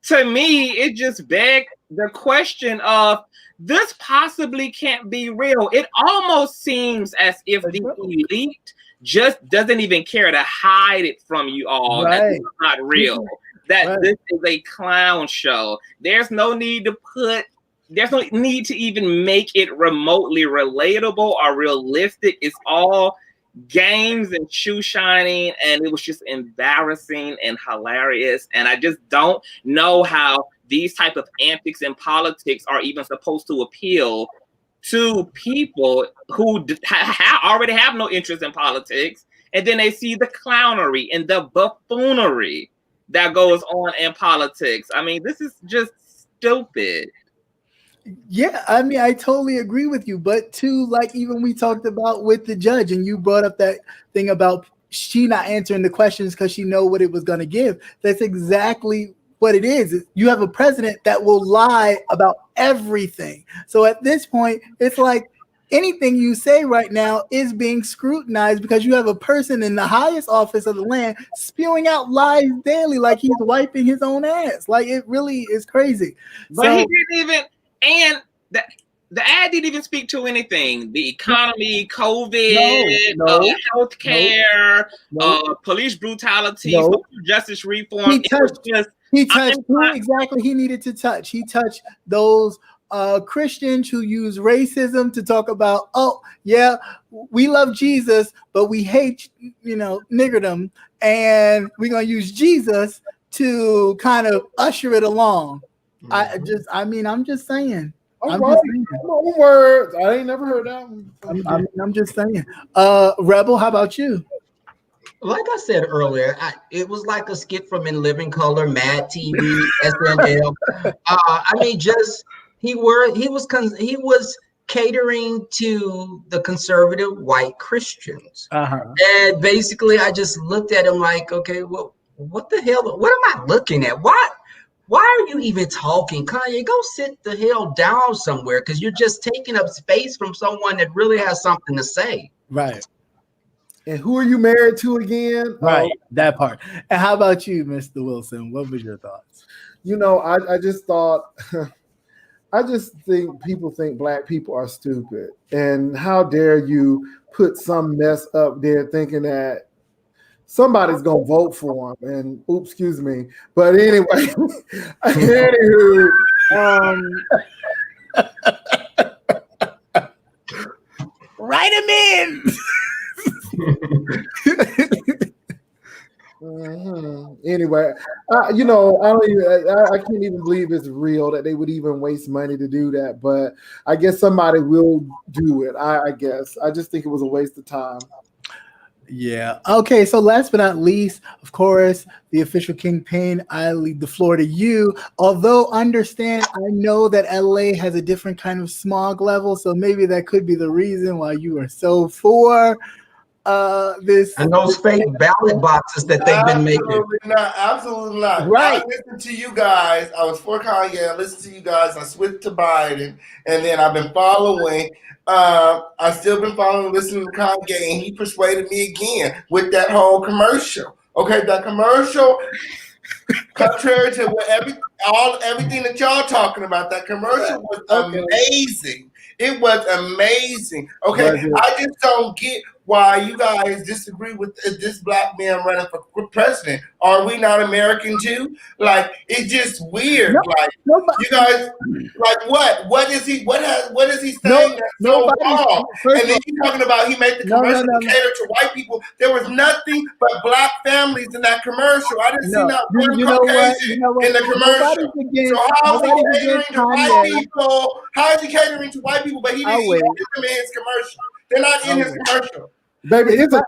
To me, it just begs the question of, this possibly can't be real. It almost seems as if the elite just doesn't even care to hide it from you all. Right. That it's not real. That this is a clown show. There's no need to even make it remotely relatable or realistic. It's all games and shoe shining, and it was just embarrassing and hilarious. And I just don't know how these type of antics in politics are even supposed to appeal to people who already have no interest in politics, and then they see the clownery and the buffoonery that goes on in politics. I mean, this is just stupid. Yeah, I mean, I totally agree with you. But too, like, even we talked about with the judge, and you brought up that thing about she not answering the questions because she know what it was going to give. That's exactly what it is. You have a president that will lie about everything. So at this point, it's like anything you say right now is being scrutinized because you have a person in the highest office of the land spewing out lies daily, like he's wiping his own ass. Like, it really is crazy. But he didn't even. And the ad didn't even speak to anything. The economy, COVID, healthcare, police brutality, social justice reform. He touched who exactly he needed to touch. He touched those Christians who use racism to talk about, oh, yeah, we love Jesus, but we hate, niggerdom. And we're going to use Jesus to kind of usher it along. I'm just saying. No words. I ain't never heard that one. I'm just saying. Rebel, how about you? Like I said earlier, it was like a skit from In Living Color, Mad TV, SNL. He was catering to the conservative white Christians. And basically, I just looked at him like, okay, well, what the hell? What am I looking at? Why are you even talking? Kanye, go sit the hell down somewhere, because you're just taking up space from someone that really has something to say. Right. And who are you married to again? Right, that part. And how about you, Mr. Wilson? What was your thoughts? I just thought, I just think people think black people are stupid. And how dare you put some mess up there thinking that somebody's gonna vote for him, and oops, excuse me. But anyway, anywho, write him in. Anyway, I can't even believe it's real that they would even waste money to do that. But I guess somebody will do it. I guess. I just think it was a waste of time. Yeah. Okay. So last but not least, of course, the official kingpin. I leave the floor to you. Although I know that LA has a different kind of smog level, so maybe that could be the reason why you are so for this. And those fake ballot boxes that they've been making. Absolutely not. Right. I listened to you guys. I was for Kanye. I listened to you guys. I switched to Biden, and then I've been following. I've still been following, listening to Kanye, and he persuaded me again with that whole commercial. Okay, that commercial, contrary to everything that y'all talking about, that commercial was amazing. It was amazing. Okay, I just don't get why you guys disagree with this black man running for president. Are we not American too? Like, it's just weird. No, like, nobody, you guys, like, what is he? What is he saying that's so wrong? And then you're talking about he made the commercial to cater to white people. There was nothing but black families in that commercial. I didn't see not one Caucasian in the commercial. So how is he catering to white people? How is he catering to white people? But he didn't even put them in his commercial. They're not in his commercial. Baby, it's a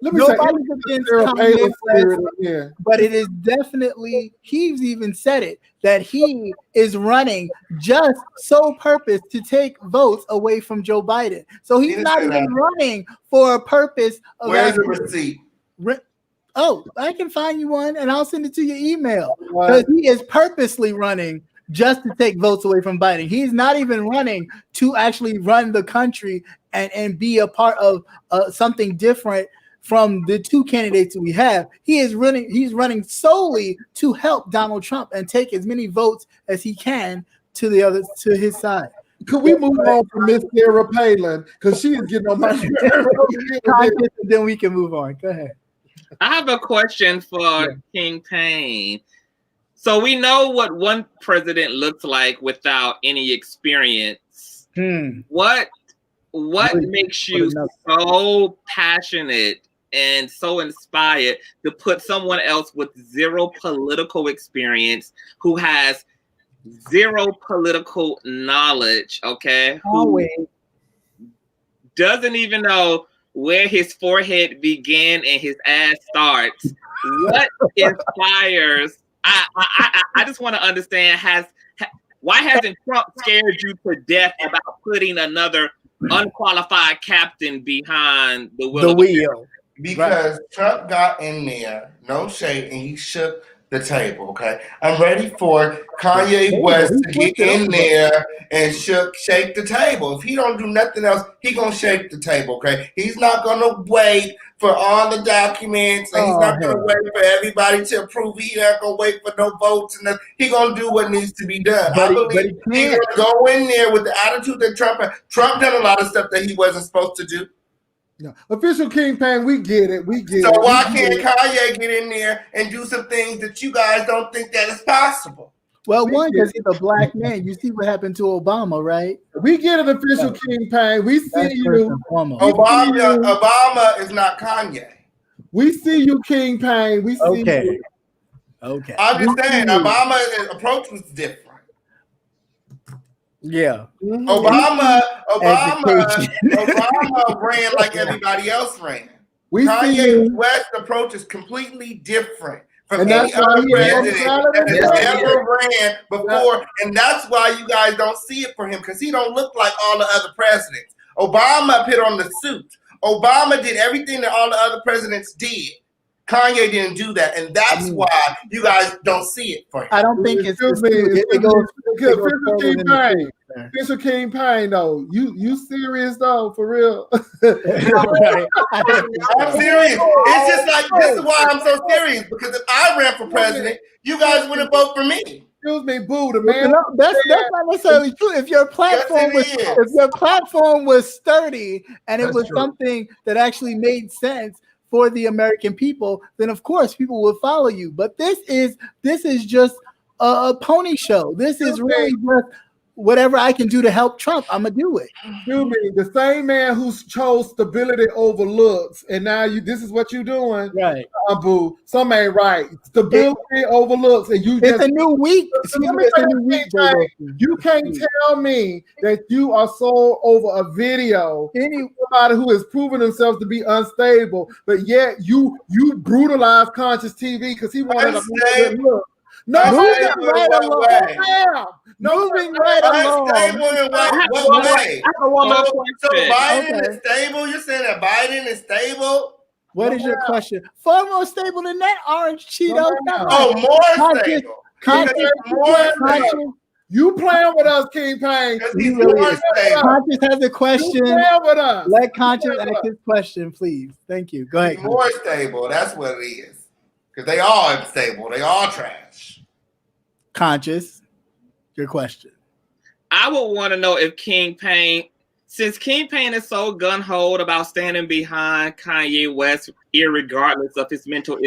let me nobody's against Kanye West, yeah. But it is definitely, he's even said it, that he is running just so purpose to take votes away from Joe Biden. So he's not even running for a purpose of where's the receipt? Oh, I can find you one and I'll send it to your email. Because he is purposely running just to take votes away from Biden. He's not even running to actually run the country and be a part of something different from the two candidates we have. He's running solely to help Donald Trump and take as many votes as he can to his side. Could we move on from Miss Sarah Palin? Because she is getting on my and then we can move on. Go ahead. I have a question for King Payne. So we know what one president looks like without any experience. What makes you so passionate and so inspired to put someone else with zero political experience, who has zero political knowledge, okay? Who doesn't even know where his forehead began and his ass starts? What inspires? I just want to understand, why hasn't Trump scared you to death about putting another unqualified captain behind the wheel? Because Trump got in there, no shade, and he shook the table, okay? I'm ready for Kanye West to get in there and shake the table. If he don't do nothing else, he gonna shake the table, okay? He's not gonna wait for all the documents, and he's not gonna wait for everybody to approve. He's not gonna wait for no votes, and he gonna do what needs to be done. I believe he's gonna go in there with the attitude that Trump done a lot of stuff that he wasn't supposed to do. No. Official King Payne, we get it. So why can't Kanye get in there and do some things that you guys don't think that is possible? Well, one, because he's a black man. You see what happened to Obama, right? We get it, Official King Payne. We see you. Obama is not Kanye. We see you, King Payne. We see you. Okay. I'm just saying, Obama's approach was different. Yeah. Obama ran like everybody else ran. Kanye West's approach is completely different from any other president that has ever ran before. And that's why you guys don't see it for him, because he don't look like all the other presidents. Obama put on the suit. Obama did everything that all the other presidents did. Kanye didn't do that, and that's why you guys don't see it for him. I don't think it's Official King Payne, though. You serious though, for real? I'm serious. It's just like, this is why I'm so serious, because if I ran for president, you guys wouldn't vote for me. Excuse me, boo, the man. That's not necessarily true. If your platform was sturdy and it was something that actually made sense for the American people, then of course people would follow you. But this is just a pony show. This is really just whatever I can do to help Trump, I'm gonna do it. Excuse me, the same man who chose stability over looks, and now this is what you're doing, right? Boo, some ain't right. Stability over looks, and you. It's a new week. You can't tell me that you are sold over a video. Somebody who has proven themselves to be unstable, but yet you brutalize Conscious TV because he wanted a good look. No, moving right along. Moving right along. Unstable in what way? So Biden is stable? You're saying that Biden is stable? What is your question? Far more stable than that orange Cheeto. Oh, more stable. You playing with us, King Payne. Conscious has a question. You playing with us. Let Conscious ask his question, please. Thank you. Go ahead. More stable. That's what it is. Because they all unstable. They all trash. Conscious, your question. I would want to know if King Payne Since King Payne is so gun-ho about standing behind Kanye West, irregardless of his mental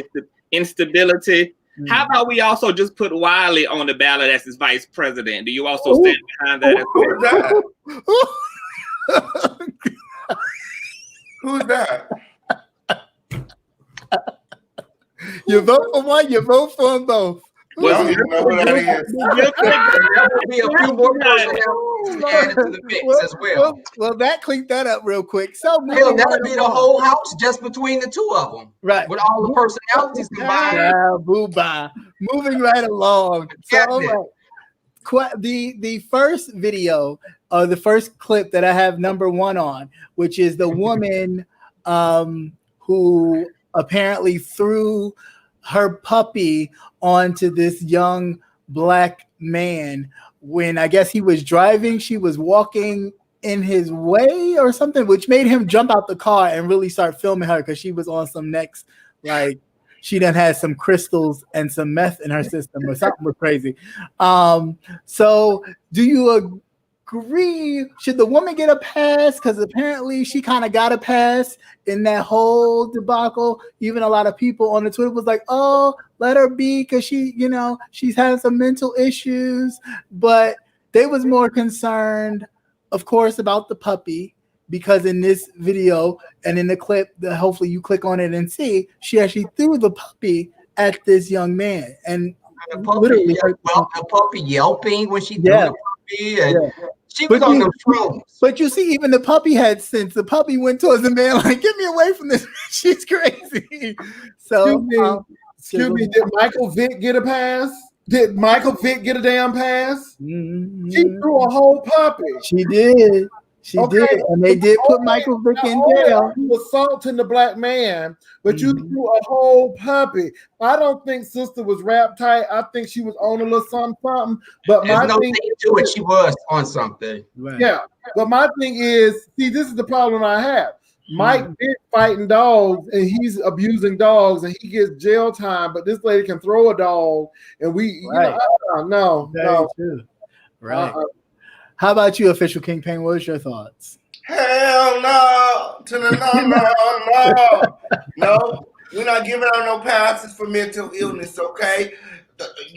instability, how about we also just put Wiley on the ballot as his vice president? Do you also stand behind that? Who's that? Who's that? You vote for one, you vote for them both. I don't even know who that is. There will be a few more personalities added to the mix as well. Well, that cleaned that up real quick. So Hell, that would be the whole house just between the two of them. Right. With all the personalities combined. Yeah, boo-bye. Moving right along. So, all right. The first video, the first clip that I have number one on, which is the woman who apparently threw her puppy onto this young black man when I guess he was driving. She was walking in his way or something, which made him jump out the car and really start filming her because she was on some next, like she done had some crystals and some meth in her system or something was crazy. So do you agree? Should the woman get a pass? Because apparently she kind of got a pass in that whole debacle. Even a lot of people on the Twitter was like, oh, let her be because she, you know, she's had some mental issues. But they was more concerned, of course, about the puppy, because in this video and in the clip that hopefully you click on it and see, she actually threw the puppy at this young man. And the puppy yelping when she threw the puppy. And she was on the phone. But you see, even the puppy had sense. The puppy went towards the man like, get me away from this. She's crazy. So, excuse me, did Michael Vick get a pass? Did Michael Vick get a damn pass? Mm-hmm. She threw a whole puppy. She did. She did. And they did put Michael Vick in jail. You assaulting the black man, but you threw a whole puppy. I don't think sister was wrapped tight. I think she was on a little something. But there's my thing to it, she was on something. Right. Yeah. But my thing is, see, this is the problem I have. Mike Vick fighting dogs and he's abusing dogs and he gets jail time, but this lady can throw a dog and no. Right. How about you, Official King Payne? What was your thoughts? Hell no to the no. We're not giving out no passes for mental illness, okay?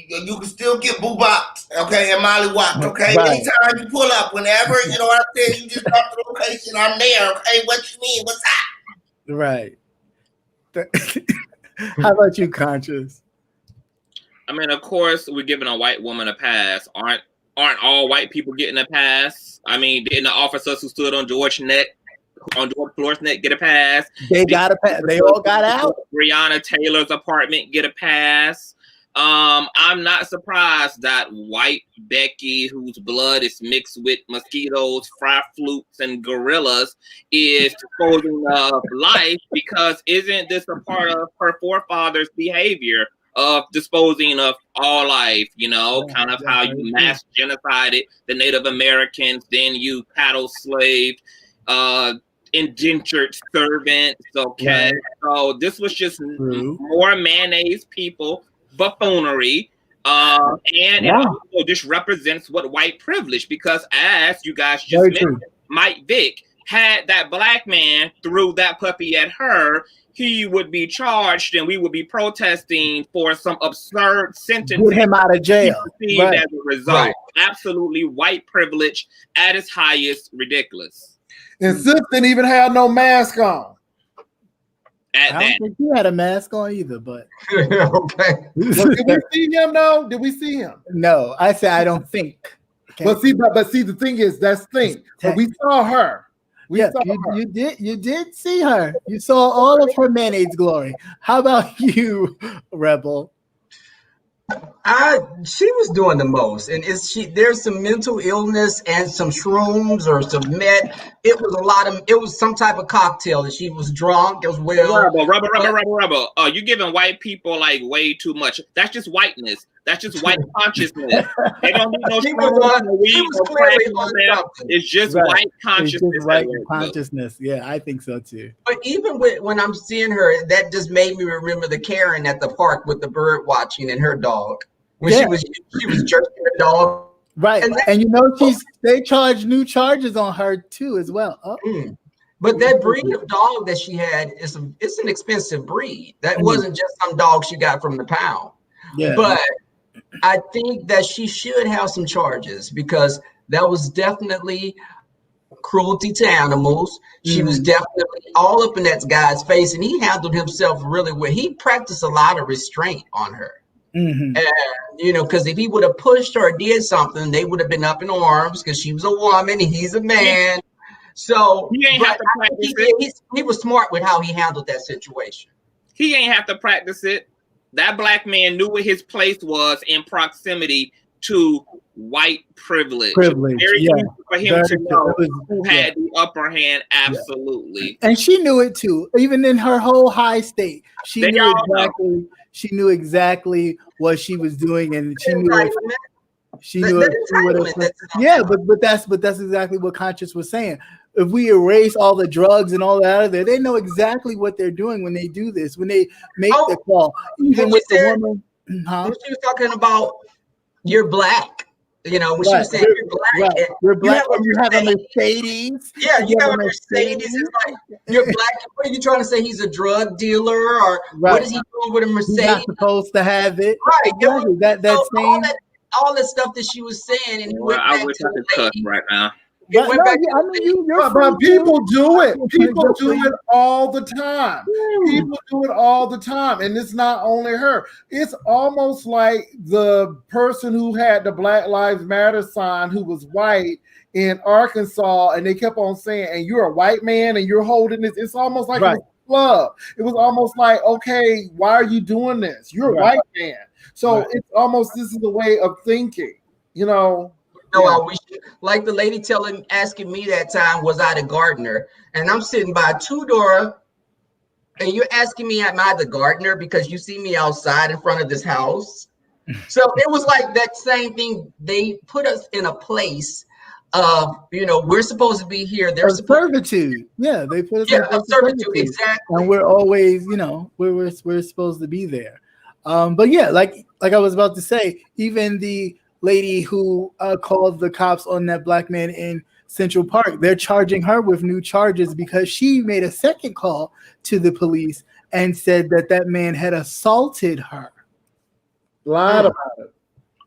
You can still get boo-bopped, okay, and Molly Watts, okay? Right. Anytime you pull up, whenever, you know what I'm saying, you just drop the location, I'm there, okay? What you mean? What's that? Right. How about you, Conscious? I mean, of course, we're giving a white woman a pass. Aren't all white people getting a pass? I mean, didn't the officers who stood on George Floyd's neck get a pass? They got a pass. They all got out. Breonna Taylor's apartment get a pass. I'm not surprised that white Becky, whose blood is mixed with mosquitoes, fry flukes, and gorillas, is disposing of life, because isn't this a part of her forefathers' behavior of disposing of all life, you know, kind of how you mass genocided the Native Americans, then you cattle slaved, indentured servants, okay? Right. So this was just more mayonnaise people, buffoonery, and it also just represents what white privilege, because as you guys just mentioned, Mike Vick had that black man threw that puppy at her, he would be charged and we would be protesting for some absurd sentence. Get him out of jail. Right. As a result. Absolutely white privilege at its highest, ridiculous. And Sis didn't even have no mask on. I don't think he had a mask on either, but okay. Well, did we see him though? Did we see him? No, I said I don't think. But see, the thing is, that's the thing. But we saw her. You did see her. You saw all of her mayonnaise glory. How about you, Rebel? She was doing the most, and there's some mental illness and some shrooms or some meth. It was some type of cocktail, and she was drunk as well. Rebel. You're giving white people like way too much. That's just whiteness. That's just white consciousness. They don't need no It's just white consciousness. It's just white consciousness. Yeah, I think so too. But even when I'm seeing her, that just made me remember the Karen at the park with the bird watching and her dog. When she was jerking her dog Right. And you know, they charge new charges on her too as well. Oh. But that breed of dog that she had it's an expensive breed. That wasn't just some dog she got from the pound. Yeah. But I think that she should have some charges because that was definitely cruelty to animals. She was definitely all up in that guy's face, and he handled himself really well. He practiced a lot of restraint on her. And you know, because if he would have pushed her or did something, they would have been up in arms because she was a woman and he's a man. So he ain't have to practice it. He was smart with how he handled that situation. He ain't have to practice it. That black man knew what his place was in proximity to white privilege. Very easy for him to know who had the upper hand. Absolutely. And she knew it too. Even in her whole high state, she knew exactly what she was doing, and she knew it. Yeah, but that's exactly what Conscious was saying. If we erase all the drugs and all that out of there, they know exactly what they're doing when they do this, when they make the call. Even with the woman, when she was talking about you're black, you know, when she was saying you're black, you're black, you have a Mercedes. Yeah, you have a Mercedes. It's like you're black. What are you trying to say? He's a drug dealer, or what is he doing with a Mercedes? He's not supposed to have it. Right. That all that stuff that she was saying, and I wish I could cut right now. But people do it. People do it all the time. People do it all the time. And it's not only her. It's almost like the person who had the Black Lives Matter sign who was white in Arkansas, and they kept on saying, and you're a white man and you're holding this. It's almost like a club. It was almost like, okay, why are you doing this? You're a white man. So it's almost, this is the way of thinking, you know. No, I wish, like the lady asking me that time, was I the gardener? And I'm sitting by a two-door, and you're asking me, am I the gardener? Because you see me outside in front of this house. So it was like that same thing. They put us in a place of, you know, we're supposed to be here. They're servitude. Yeah, they put us in a servitude. Exactly. And we're always, you know, we're supposed to be there. But yeah, like I was about to say, even the lady who called the cops on that black man in Central Park, they're charging her with new charges because she made a second call to the police and said that man had assaulted her. Lied about it.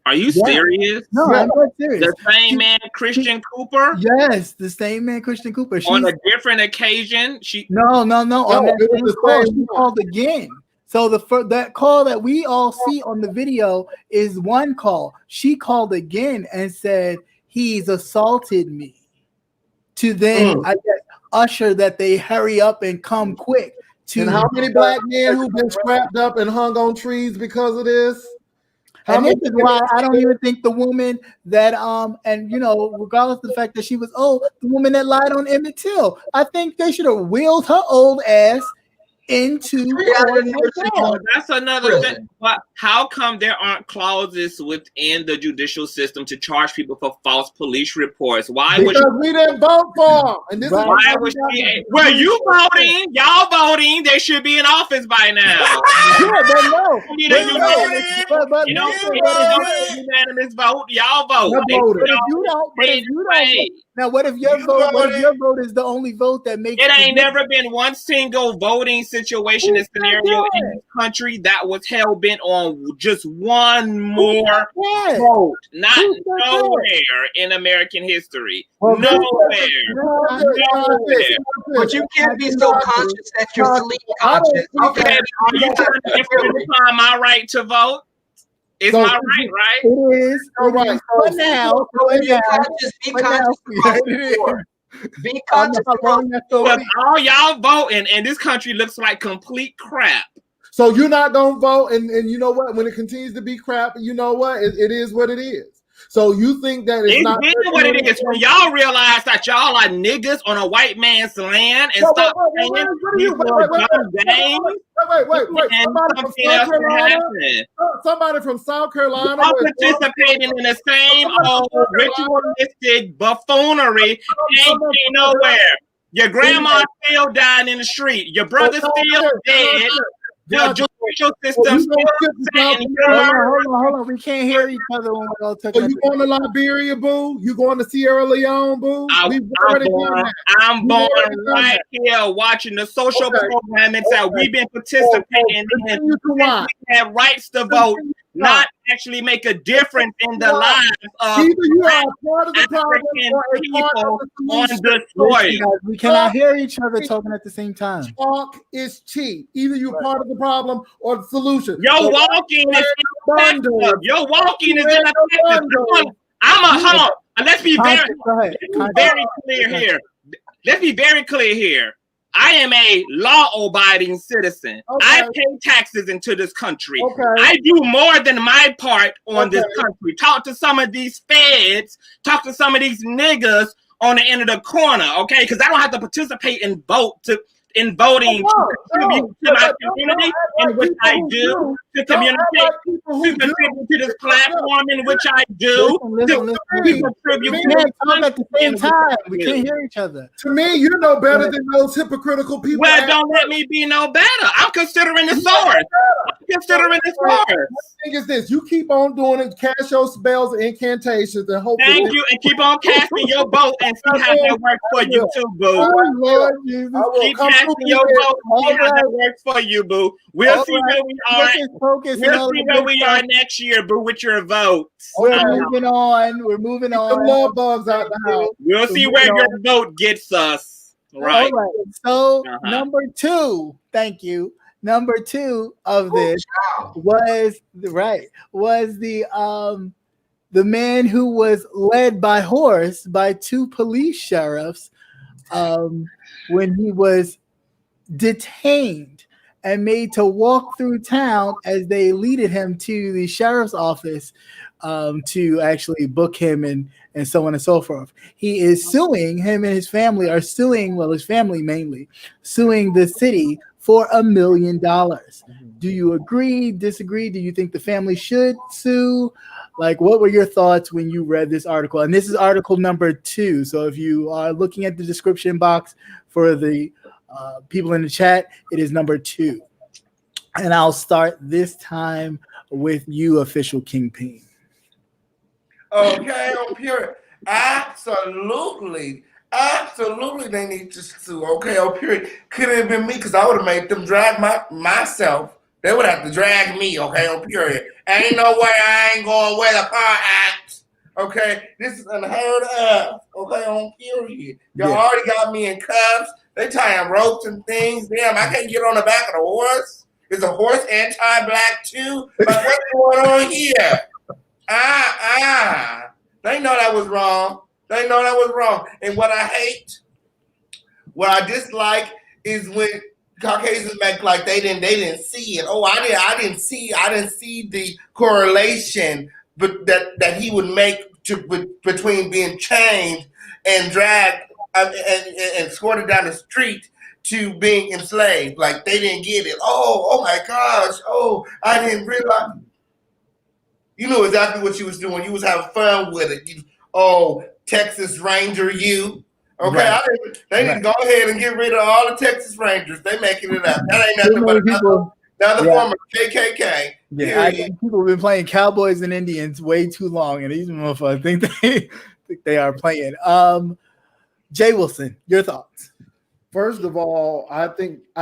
Are you serious? No, I'm not serious. The same man, Christian Cooper? Yes, the same man, Christian Cooper. On a different occasion? No. On that call, she called again. So that call that we all see on the video is one call. She called again and said, he's assaulted me. To then, I guess, usher that they hurry up and come quick. And how many black men who've been strapped up and hung on trees because of this? And this is why I don't even think the woman that, and you know, regardless of the fact that she was old, the woman that lied on Emmett Till, I think they should have wheeled her old ass into that's another thing. But how come there aren't clauses within the judicial system to charge people for false police reports? Because we didn't vote for them. And this is why was she? Well, you voting, y'all voting. They should be in office by now. But no. Unanimous vote. Y'all vote. But if you don't. Now, what if your vote is the only vote that makes it? Ain't never been one single voting situation and scenario in this country that was hell bent on just one more vote. Not nowhere in American history. Nowhere. But you can't be so conscious that you're sleep conscious. Okay, are you trying to infringe upon my right to vote? It's my right? It is. All right. Be conscious. All y'all voting, and this country looks like complete crap. So you're not gonna vote, and you know what? When it continues to be crap, you know what? It is what it is. So you think that it's not what it is when y'all realize that y'all are niggas on a white man's land and stop playing these games. Wait. Somebody from South Carolina. Y'all participating in the same old ritualistic buffoonery ain't nowhere. Your grandma still dying in the street. Your brother's still dead. judicial system. Hold on. We can't hear each other when we're all talking. So you going to Liberia, boo? You going to Sierra Leone, boo? I'm born right here watching the social programming that we've been participating in. We have rights to vote, not actually make a difference in the lives of either you are part of the problem or people on the soil. We cannot hear each other talking at the same time. Talk is cheap. Either you're part of the problem or the solution. Your walking is ineffective. Your walking is ineffective. I'm a hump. Let's be very clear here. Let's be very clear here. I am a law-abiding citizen. Okay. I pay taxes into this country. Okay. I do more than my part on this country. Talk to some of these feds. Talk to some of these niggas on the end of the corner, okay? Because I don't have to participate in voting to contribute to my community, in which I do, to communicate, to contribute to this platform, in which I do, to contribute. We can't talk at the same time. We can't hear each other. To me, you're no better than those hypocritical people. Well, don't let me be no better. I'm considering the source. The thing is this: you keep on doing it, cast your spells and incantations, and hope. Thank you, and keep on casting your vote and see how that works for you too, boo. Lord Jesus. Keep casting your vote and see how that works for you, boo. We'll see where we are. We'll see where we are next year, boo, with your votes. We're moving on. The love bugs out the house. We'll see where your vote gets us. Right. All right. So number 2, thank you. Number 2 of this was the man who was led by horse by 2 police sheriffs when he was detained and made to walk through town as they leaded him to the sheriff's office to actually book him and so on and so forth. He is suing, him and his family are suing, well, his family mainly, suing the city for $1 million. Do you agree, disagree? Do you think the family should sue? Like, what were your thoughts when you read this article? And this is article number 2. So if you are looking at the description box for the people in the chat, it is number 2. And I'll start this time with you, official Kingpin. Okay, on period. Absolutely, they need to sue. Okay, on period. Could it have been me? Because I would have made them drag myself. They would have to drag me. Okay, on period. Ain't no way I ain't going where the car acts. Okay, this is unheard of. Okay, on period. Y'all already got me in cuffs. They tying ropes and things. Damn, I can't get on the back of the horse. Is the horse anti-black too? Like, what's going on here? They know that was wrong. And what I hate, what I dislike is when Caucasians make like they didn't see it. Oh, I didn't see the correlation, but that he would make between being chained and dragged and escorted down the street to being enslaved. Like they didn't get it. Oh my gosh. Oh, I didn't realize. You knew exactly what you was doing. You was having fun with it. Texas Ranger, you. Okay, right. They need to go ahead and get rid of all the Texas Rangers. They making it up. That ain't nothing but another form of KKK. Yeah, people have been playing Cowboys and Indians way too long, and these motherfuckers think they are playing. Jay Wilson, your thoughts? First of all, I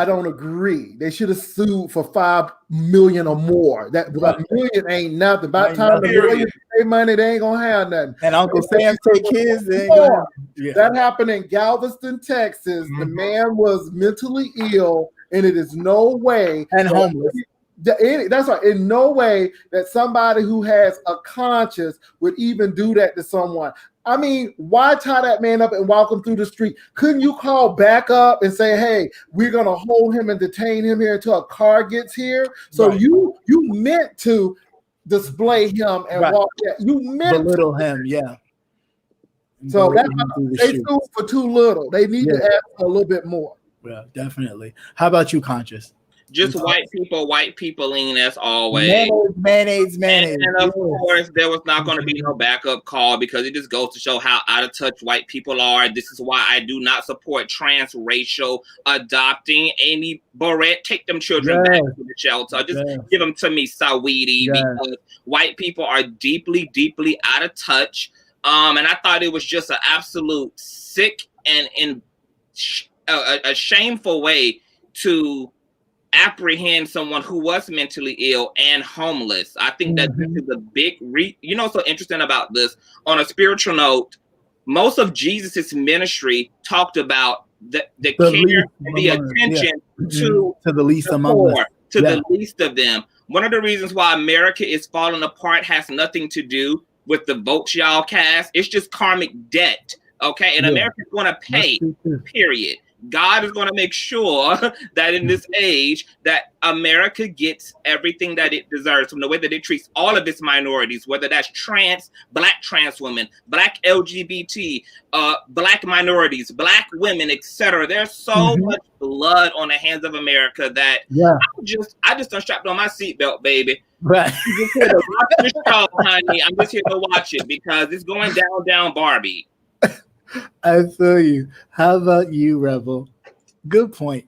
don't agree. They should have sued for $5 million or more. That $1 million ain't nothing. By the time the million pay money, they ain't gonna have nothing. And Uncle Sam take kids. That happened in Galveston, Texas. The man was mentally ill, and it is no way and homeless. That's right. In no way that somebody who has a conscience would even do that to someone. I mean, why tie that man up and walk him through the street? Couldn't you call back up and say, hey, we're going to hold him and detain him here until a car gets here? So you meant to display him and walk there. You meant belittle him, yeah. So that's they sued for too little. They need to ask for a little bit more. Yeah, definitely. How about you, Conscious? Just white peopling as always. Mayonnaise. And of course, there was not going to be no backup call because it just goes to show how out of touch white people are. This is why I do not support transracial adopting. Amy Barrett, take them children back to the shelter. Just give them to me, Saweetie, because white people are deeply, deeply out of touch. And I thought it was just an absolute sick and a shameful way to apprehend someone who was mentally ill and homeless. I think that this is a big so interesting about this. On a spiritual note, most of Jesus's ministry talked about the care and the attention to the least among us, the least of them. One of the reasons why America is falling apart has nothing to do with the votes y'all cast. It's just karmic debt. Okay, and America's going to pay. Period. God is going to make sure that in this age that America gets everything that it deserves from the way that it treats all of its minorities, whether that's black trans women, black LGBT, black minorities, black women, etc. There's so much blood on the hands of America that I just unstrapped on my seatbelt, baby. Right. I'm just here to watch this show, honey. I'm just here to watch it because it's going down, Barbie. I feel you. How about you, Rebel? Good point.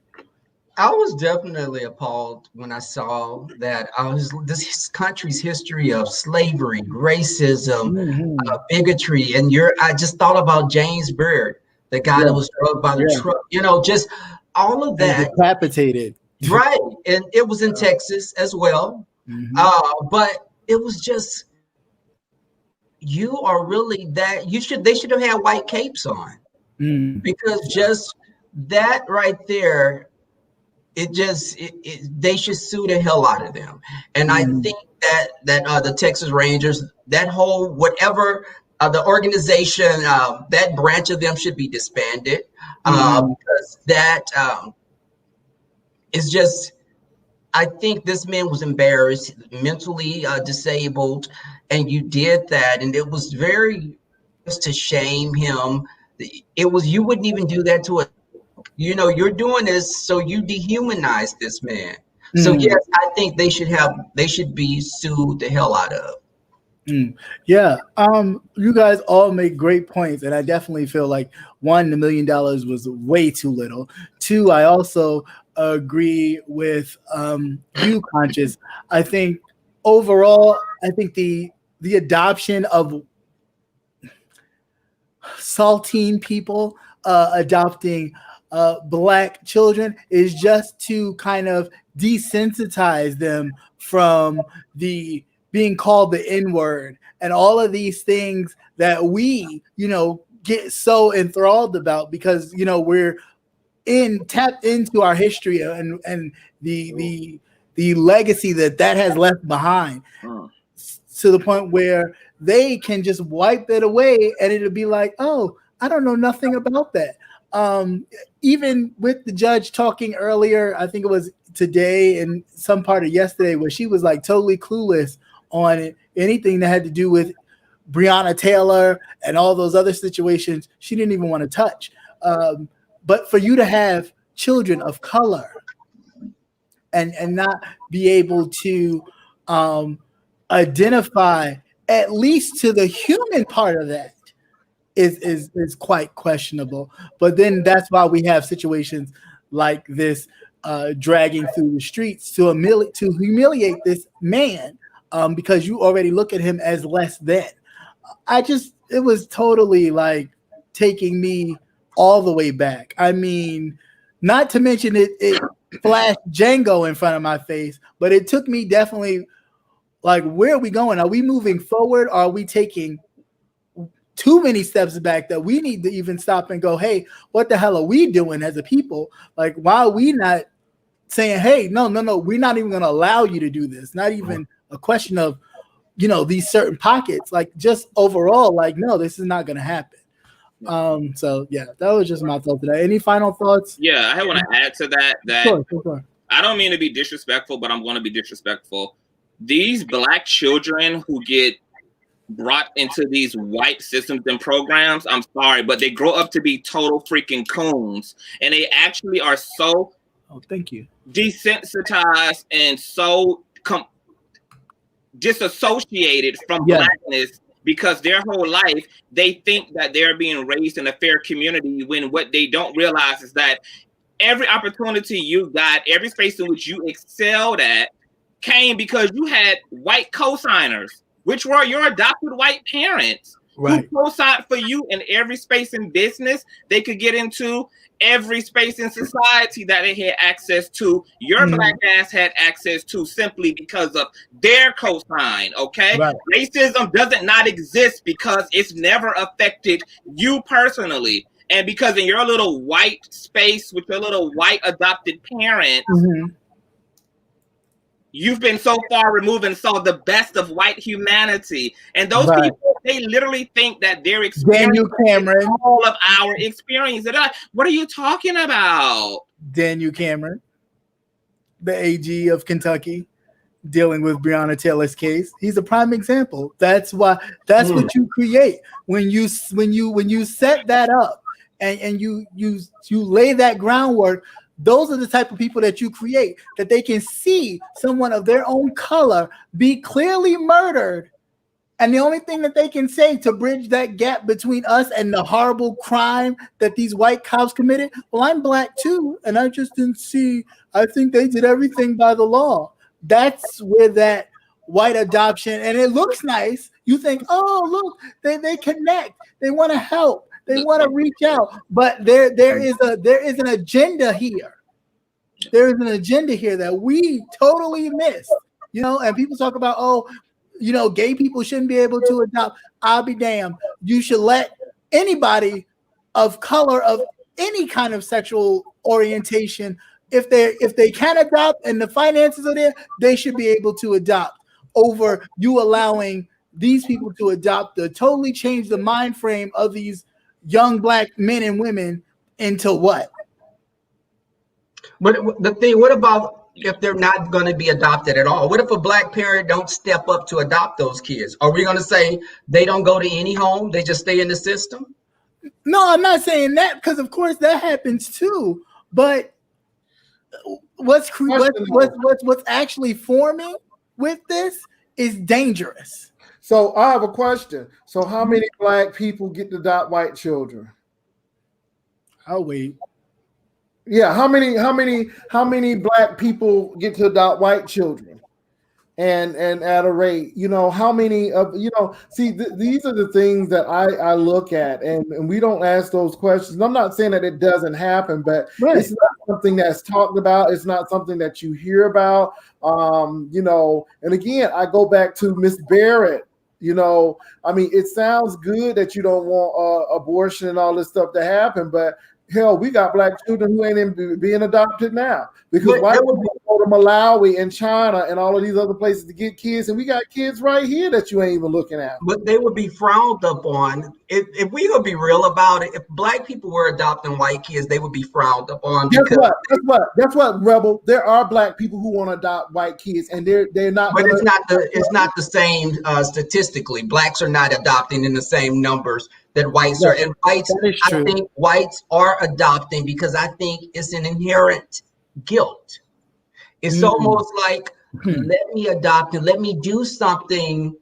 I was definitely appalled when I saw that this country's history of slavery, racism, bigotry, and I just thought about James Beard, the guy that was drugged by the truck. Just all of that. And decapitated. Right, and it was in Texas as well. But it was just. You are really that they should have had white capes on because just that right there, they should sue the hell out of them. And I think that the Texas Rangers, that whole whatever the organization, that branch of them should be disbanded because that is just. I think this man was embarrassed, mentally disabled, and you did that, and it was very just to shame him. You wouldn't even do that to you're doing this so you dehumanize this man. So yes, I think they should be sued the hell out of. Yeah, you guys all make great points, and I definitely feel like one, $1 million was way too little. Two, I also agree with you, Conscious. I think overall, the adoption of saltine people adopting black children is just to kind of desensitize them from the being called the N-word and all of these things that we, get so enthralled about because, we're tapped into our history and the legacy that has left behind to the point where they can just wipe it away and it'll be like, oh, I don't know nothing about that. Even with the judge talking earlier, I think it was today and some part of yesterday where she was like totally clueless on anything that had to do with Breonna Taylor and all those other situations she didn't even want to touch. But for you to have children of color and not be able to identify at least to the human part of that is quite questionable. But then that's why we have situations like this dragging through the streets to humiliate this man because you already look at him as less than. It was totally like taking me all the way back. I mean, not to mention it flashed Django in front of my face, but it took me definitely like, where are we going? Are we moving forward? Or are we taking too many steps back that we need to even stop and go, hey, what the hell are we doing as a people? Like, why are we not saying, hey, no, we're not even going to allow you to do this. Not even a question of, these certain pockets, like just overall, like, no, this is not going to happen. So yeah, that was just my thought today. Any final thoughts? Yeah, I want to add to that. Sure. I don't mean to be disrespectful, but I'm going to be disrespectful. These black children who get brought into these white systems and programs, I'm sorry, but they grow up to be total freaking coons, and they actually are so Oh, thank you. desensitized and so disassociated from Blackness because their whole life they think that they're being raised in a fair community, when what they don't realize is that every opportunity you got, every space in which you excelled at, came because you had white co-signers, which were your adopted white parents, who co-signed for you in every space in business they could get into, every space in society that they had access to. Your Black ass had access to simply because of their cosign. Okay, racism doesn't not exist because it's never affected you personally. And because in your little white space with your little white adopted parents, you've been so far removed and saw the best of white humanity. And those people, they literally think that their experience is all of our experience. They're like, what are you talking about? Daniel Cameron, the AG of Kentucky, dealing with Breonna Taylor's case. He's a prime example. That's why. That's what you create when you set that up. And you lay that groundwork. Those are the type of people that you create, that they can see someone of their own color be clearly murdered, and the only thing that they can say to bridge that gap between us and the horrible crime that these white cops committed, well, I'm Black too, and I just didn't see. I think they did everything by the law. That's where that white adoption, and it looks nice. You think, oh, look, they connect. They want to help. They want to reach out, but there is an agenda here. There is an agenda here that we totally miss, and people talk about, gay people shouldn't be able to adopt. I'll be damned. You should let anybody of color, of any kind of sexual orientation, if they can adopt and the finances are there, they should be able to adopt, over you allowing these people to adopt to totally change the mind frame of these young Black men and women into what? But the thing, what about if they're not going to be adopted at all? What if a Black parent don't step up to adopt those kids? Are we going to say they don't go to any home, they just stay in the system? No, I'm not saying that, because of course that happens too. But what's actually forming with this is dangerous. So I have a question. So how many Black people get to adopt white children? I'll wait. Yeah, how many Black people get to adopt white children? And at a rate, how many of, these are the things that I look at, and we don't ask those questions. I'm not saying that it doesn't happen, but it's not something that's talked about. It's not something that you hear about. And again, I go back to Miss Barrett. It sounds good that you don't want abortion and all this stuff to happen, but hell, we got Black children who ain't even being adopted now, because white people go to Malawi and China and all of these other places to get kids, and we got kids right here that you ain't even looking at. But they would be frowned upon. If we gonna be real about it, if Black people were adopting white kids, they would be frowned upon. Guess what, Rebel? There are Black people who want to adopt white kids, and they're not. But it's not the same statistically. Blacks are not adopting in the same numbers that whites are, and whites. I think whites are adopting because I think it's an inherent guilt. It's almost like, let me adopt and let me do something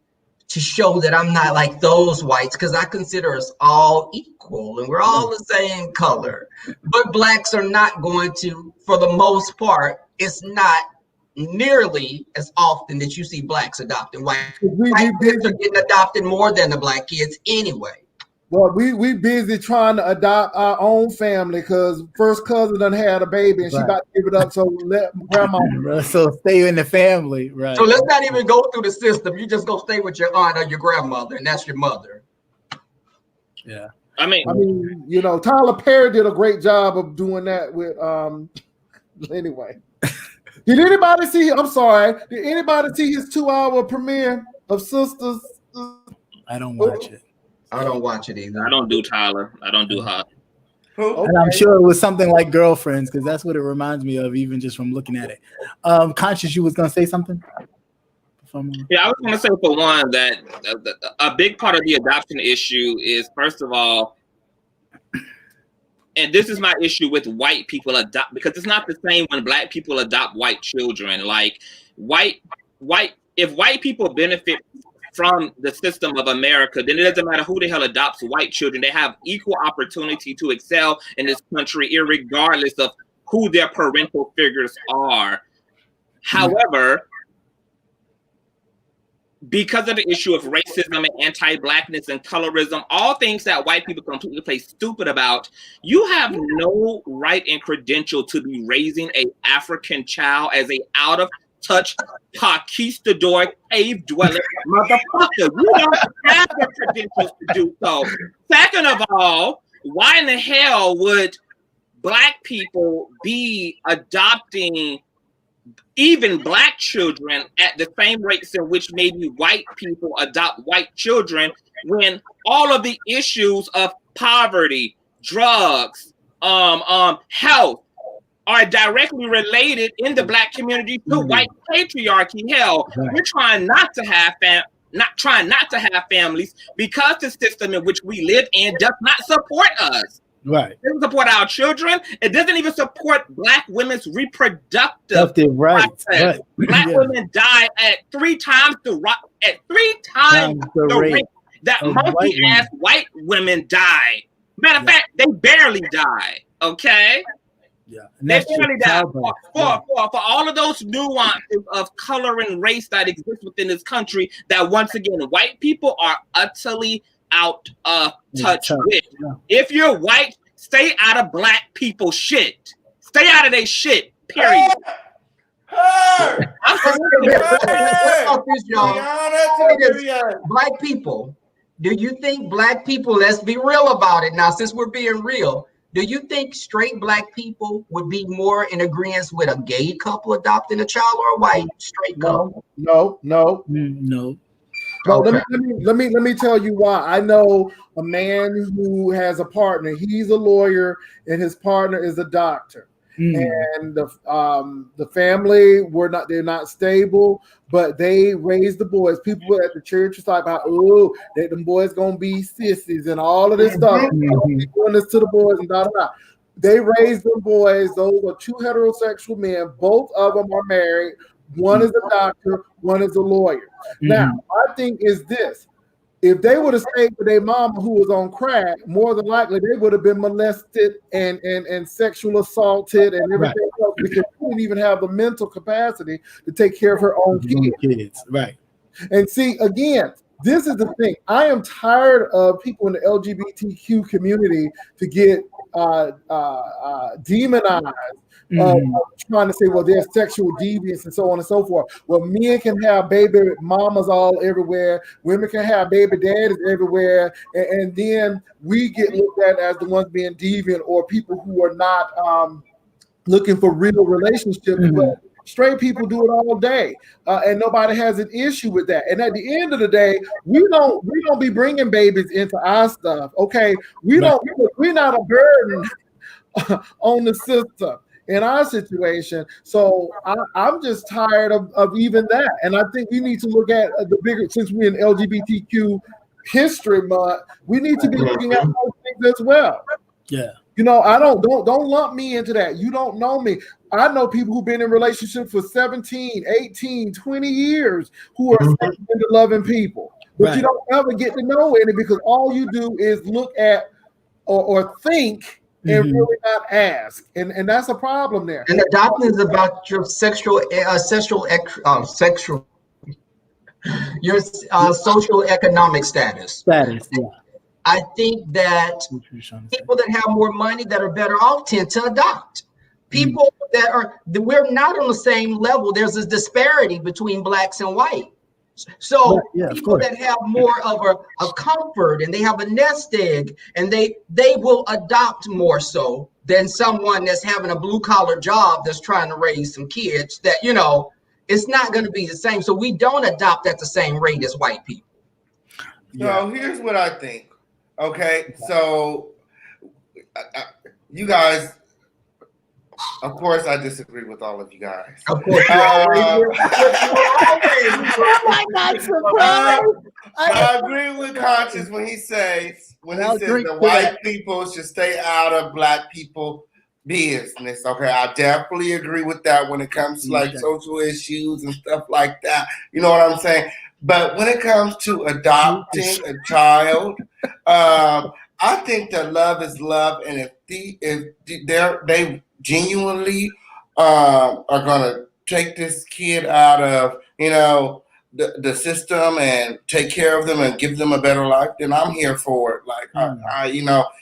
to show that I'm not like those whites, because I consider us all equal and we're all the same color. But Blacks are not going to, for the most part, it's not nearly as often that you see Blacks adopting white. White kids are getting adopted more than the Black kids anyway. Well, we busy trying to adopt our own family because first cousin done had a baby and she about to give it up. So let grandma. So stay in the family, right? So let's not even go through the system. You just go stay with your aunt or your grandmother, and that's your mother. Yeah. I mean, Tyler Perry did a great job of doing that with anyway. Did anybody see? I'm sorry. Did anybody see his 2-hour premiere of Sisters? I don't watch it. I don't watch it either. I don't do Tyler. I don't do Hot. Okay. And I'm sure it was something like Girlfriends, because that's what it reminds me of, even just from looking at it. Conscious, you was gonna say something? Yeah, I was gonna say, for one, that a big part of the adoption issue is, first of all, and this is my issue with white people adopt, because it's not the same when black people adopt white children. Like if white people benefit from the system of America, then it doesn't matter who the hell adopts white children. They have equal opportunity to excel in this country, irregardless of who their parental figures are. However, because of the issue of racism and anti-blackness and colorism, all things that white people completely play stupid about, you have no right and credential to be raising an African child as a out-of-touch conquistador, cave-dwelling motherfucker. You don't have the credentials to do so. Second of all, why in the hell would black people be adopting even black children at the same rates in which maybe white people adopt white children, when all of the issues of poverty, drugs, health are directly related in the black community to white patriarchy? Hell, we're trying not to have families because the system in which we live in does not support us. Right. It doesn't support our children. It doesn't even support black women's reproductive rights. Right. Black women die at three times the rate that monkey ass white women die. Matter of fact, they barely die. Okay. Yeah. They barely die. For all of those nuances of color and race that exist within this country, that once again white people are utterly out of touch with. Yeah. If you're white, stay out of black people's shit. Stay out of their shit. Period. Black people. Do you think black people? Let's be real about it now. Since we're being real, do you think straight black people would be more in agreement with a gay couple adopting a child or a white straight couple? No. Okay. Let me tell you why. I know a man who has a partner. He's a lawyer, and his partner is a doctor. And the family they're not stable, but they raise the boys. People at the church was like, oh, that them boys gonna be sissies and all of this stuff. Doing this to the boys and da da da. They raise them boys. Those are two heterosexual men. Both of them are married. One is a doctor, one is a lawyer. Now, my thing is this. If they would have stayed with their mama who was on crack, more than likely they would have been molested and sexual assaulted and everything else, because she didn't even have the mental capacity to take care of her own kids. Right. And see, again, this is the thing. I am tired of people in the LGBTQ community to get demonized. Trying to say, well, there's sexual deviance and so on and so forth. Well, men can have baby mamas all everywhere. Women can have baby daddies everywhere. And then we get looked at as the ones being deviant or people who are not looking for real relationships. But straight people do it all day, and nobody has an issue with that. And at the end of the day, we don't be bringing babies into our stuff. Okay, we're not a burden on the system in our situation. So I'm just tired of even that. And I think we need to look at the bigger, since we're in LGBTQ history month, we need to be looking at those things as well. Yeah. You know, I don't lump me into that. You don't know me. I know people who've been in relationships for 17, 18, 20 years who are into loving people. But you don't ever get to know any, because all you do is look at or think and really not ask. And that's a problem there. And adoption is about your social economic status. I think that people that have more money, that are better off, tend to adopt. People we're not on the same level. There's a disparity between blacks and white. So people that have more of a comfort and they have a nest egg, and they will adopt more so than someone that's having a blue collar job that's trying to raise some kids, that, you know, it's not going to be the same. So we don't adopt at the same rate as white people. So here's what I think. Okay, so you guys Of course, I disagree with all of you guys. Of course, you're always. I agree with Conscious when he says that white people should stay out of black people business. Okay, I definitely agree with that when it comes to like social issues and stuff like that. You know what I'm saying? But when it comes to adopting a child, I think that love is love, and if they genuinely are gonna take this kid out of the system and take care of them and give them a better life, then I'm here for it. Like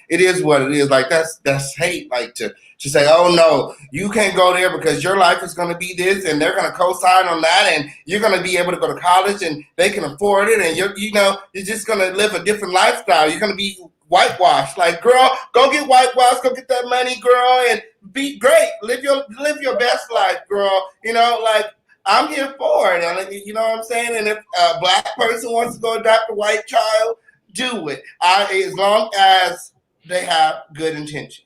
it is what it is. Like that's hate. Like to say, oh no, you can't go there because your life is going to be this, and they're going to co-sign on that, and you're going to be able to go to college, and they can afford it, and you're just going to live a different lifestyle. You're going to be whitewashed. Like, girl, go get whitewashed, go get that money, girl, and be great. Live your best life, girl. Like. I'm here for it. You know what I'm saying? And if a black person wants to go adopt a white child, do it. As long as they have good intentions.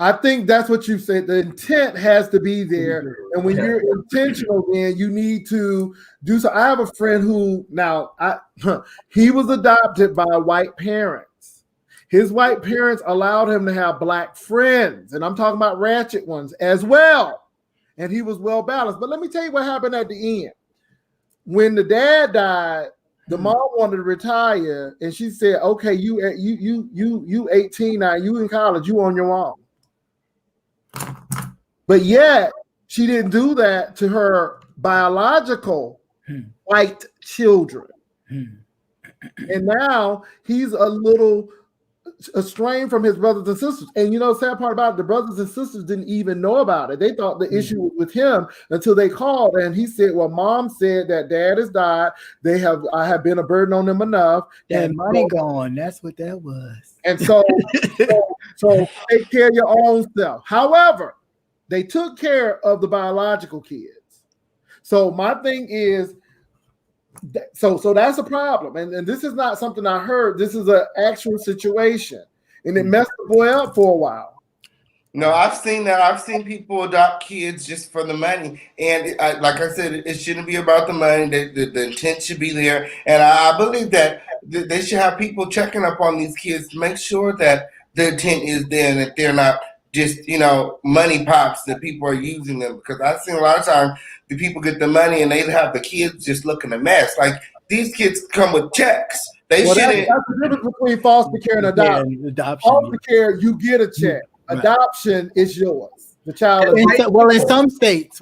I think that's what you said. The intent has to be there. And when you're intentional, then you need to do so. I have a friend who he was adopted by white parents. His white parents allowed him to have black friends. And I'm talking about ratchet ones as well. And he was well balanced. But let me tell you what happened at the end. When the dad died, the mom wanted to retire, and she said, "Okay, you 18 now. You in college. You on your own." But yet she didn't do that to her biological white children. And now he's a little estranged from his brothers and sisters. And the sad part about it, the brothers and sisters didn't even know about it. They thought the issue was with him until they called, and he said, well, mom said that dad has died. I have been a burden on them enough. That money gone. That's what that was. And so take care of your own self. However, they took care of the biological kids. So my thing is, so that's a problem, and this is not something I heard. This is an actual situation, and it messed the boy up for a while. No, I've seen that. I've seen people adopt kids just for the money, and like I said, it shouldn't be about the money. The intent should be there, and I believe that they should have people checking up on these kids to make sure that the intent is there and that they're not just money pops that people are using them. Because I've seen a lot of times the people get the money and they have the kids just looking a mess. Like these kids come with checks. That's the difference between foster care and adoption. Foster care, you get a check. Right. Adoption is yours. The child is in some states.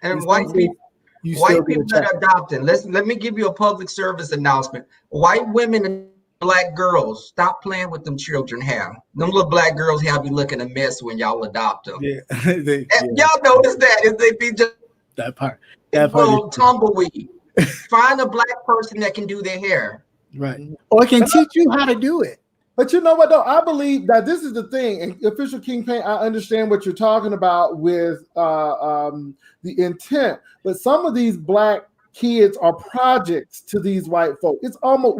And white people that are adopting. Let me give you a public service announcement. White women and black girls, stop playing with them children hair. Them little black girls have you looking a mess when y'all adopt them. Yeah. Y'all notice that if they be just that part tumbleweed. Find a black person that can do their hair. Right. Or can teach you how to do it. But you know what though? I believe that this is the thing. And Official Kingpin, I understand what you're talking about with the intent. But some of these black kids are projects to these white folk. It's almost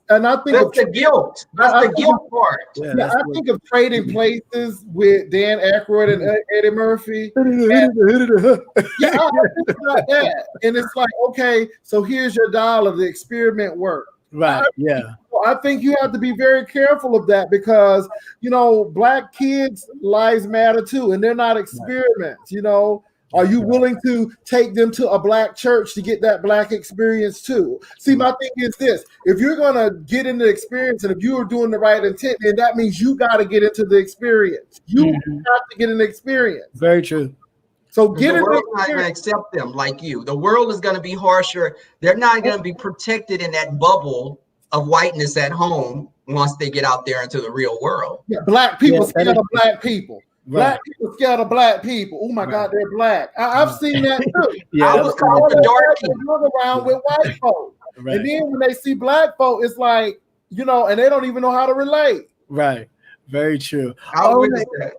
and I think that's the guilt. That's the guilt part. Yeah, I think of Trading Places with Dan Aykroyd and Eddie Murphy. I think about that. And it's like, okay, so here's your $1. The experiment worked. Right. I think you have to be very careful of that because black kids' lives matter too, and they're not experiments. Are you willing to take them to a black church to get that black experience too? See, my thing is this: if you're gonna get into the experience, and if you are doing the right intent, then that means you got to get into the experience. You have to get an experience. Very true. So get the world's not going to accept them like you. The world is going to be harsher. They're not going to be protected in that bubble of whiteness at home once they get out there into the real world. Yeah, black people scared of black people. Right. Black people scared of black people. Oh my God, they're black. I've seen that too. I was called the dark around with white folk. Right. And then when they see black folk, it's like, and they don't even know how to relate. Right. Very true. I'll witness that.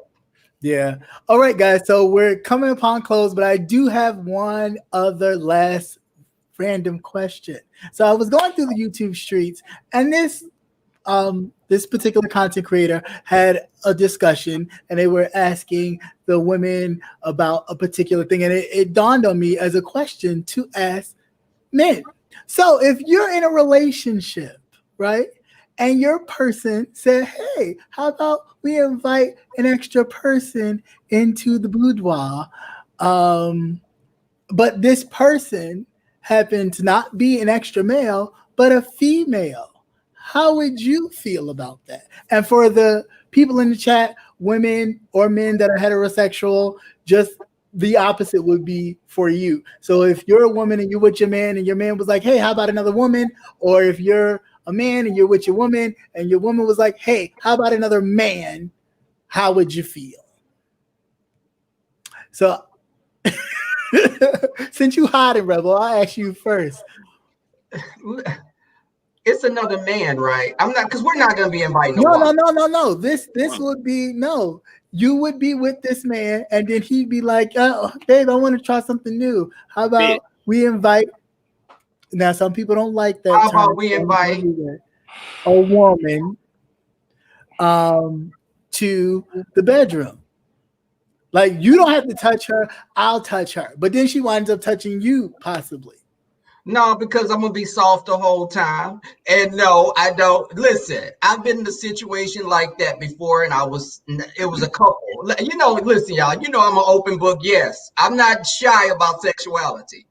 Yeah. All right, guys. So we're coming upon close, but I do have one other last random question. So I was going through the YouTube streets, and this this particular content creator had a discussion and they were asking the women about a particular thing. And it dawned on me as a question to ask men. So if you're in a relationship, right, and your person said, hey, how about we invite an extra person into the boudoir, but this person happened to not be an extra male, but a female, how would you feel about that? And for the people in the chat, women or men that are heterosexual, just the opposite would be for you. So if you're a woman and you're with your man and your man was like, hey, how about another woman? Or if you're a man and you're with your woman and your woman was like, hey, how about another man? How would you feel? So since you hiding, Rebel, I'll ask you first. It's another man, right? I'm not, because we're not going to be inviting No. This would be, no. You would be with this man, and then he'd be like, oh, babe, I want to try something new. How about we invite, now some people don't like that. How about we invite a woman to the bedroom? Like, you don't have to touch her, I'll touch her. But then she winds up touching you, possibly. No, because I'm going to be soft the whole time. And no, I don't. Listen, I've been in a situation like that before, and it was a couple. You know, listen, y'all, you know I'm an open book. Yes, I'm not shy about sexuality.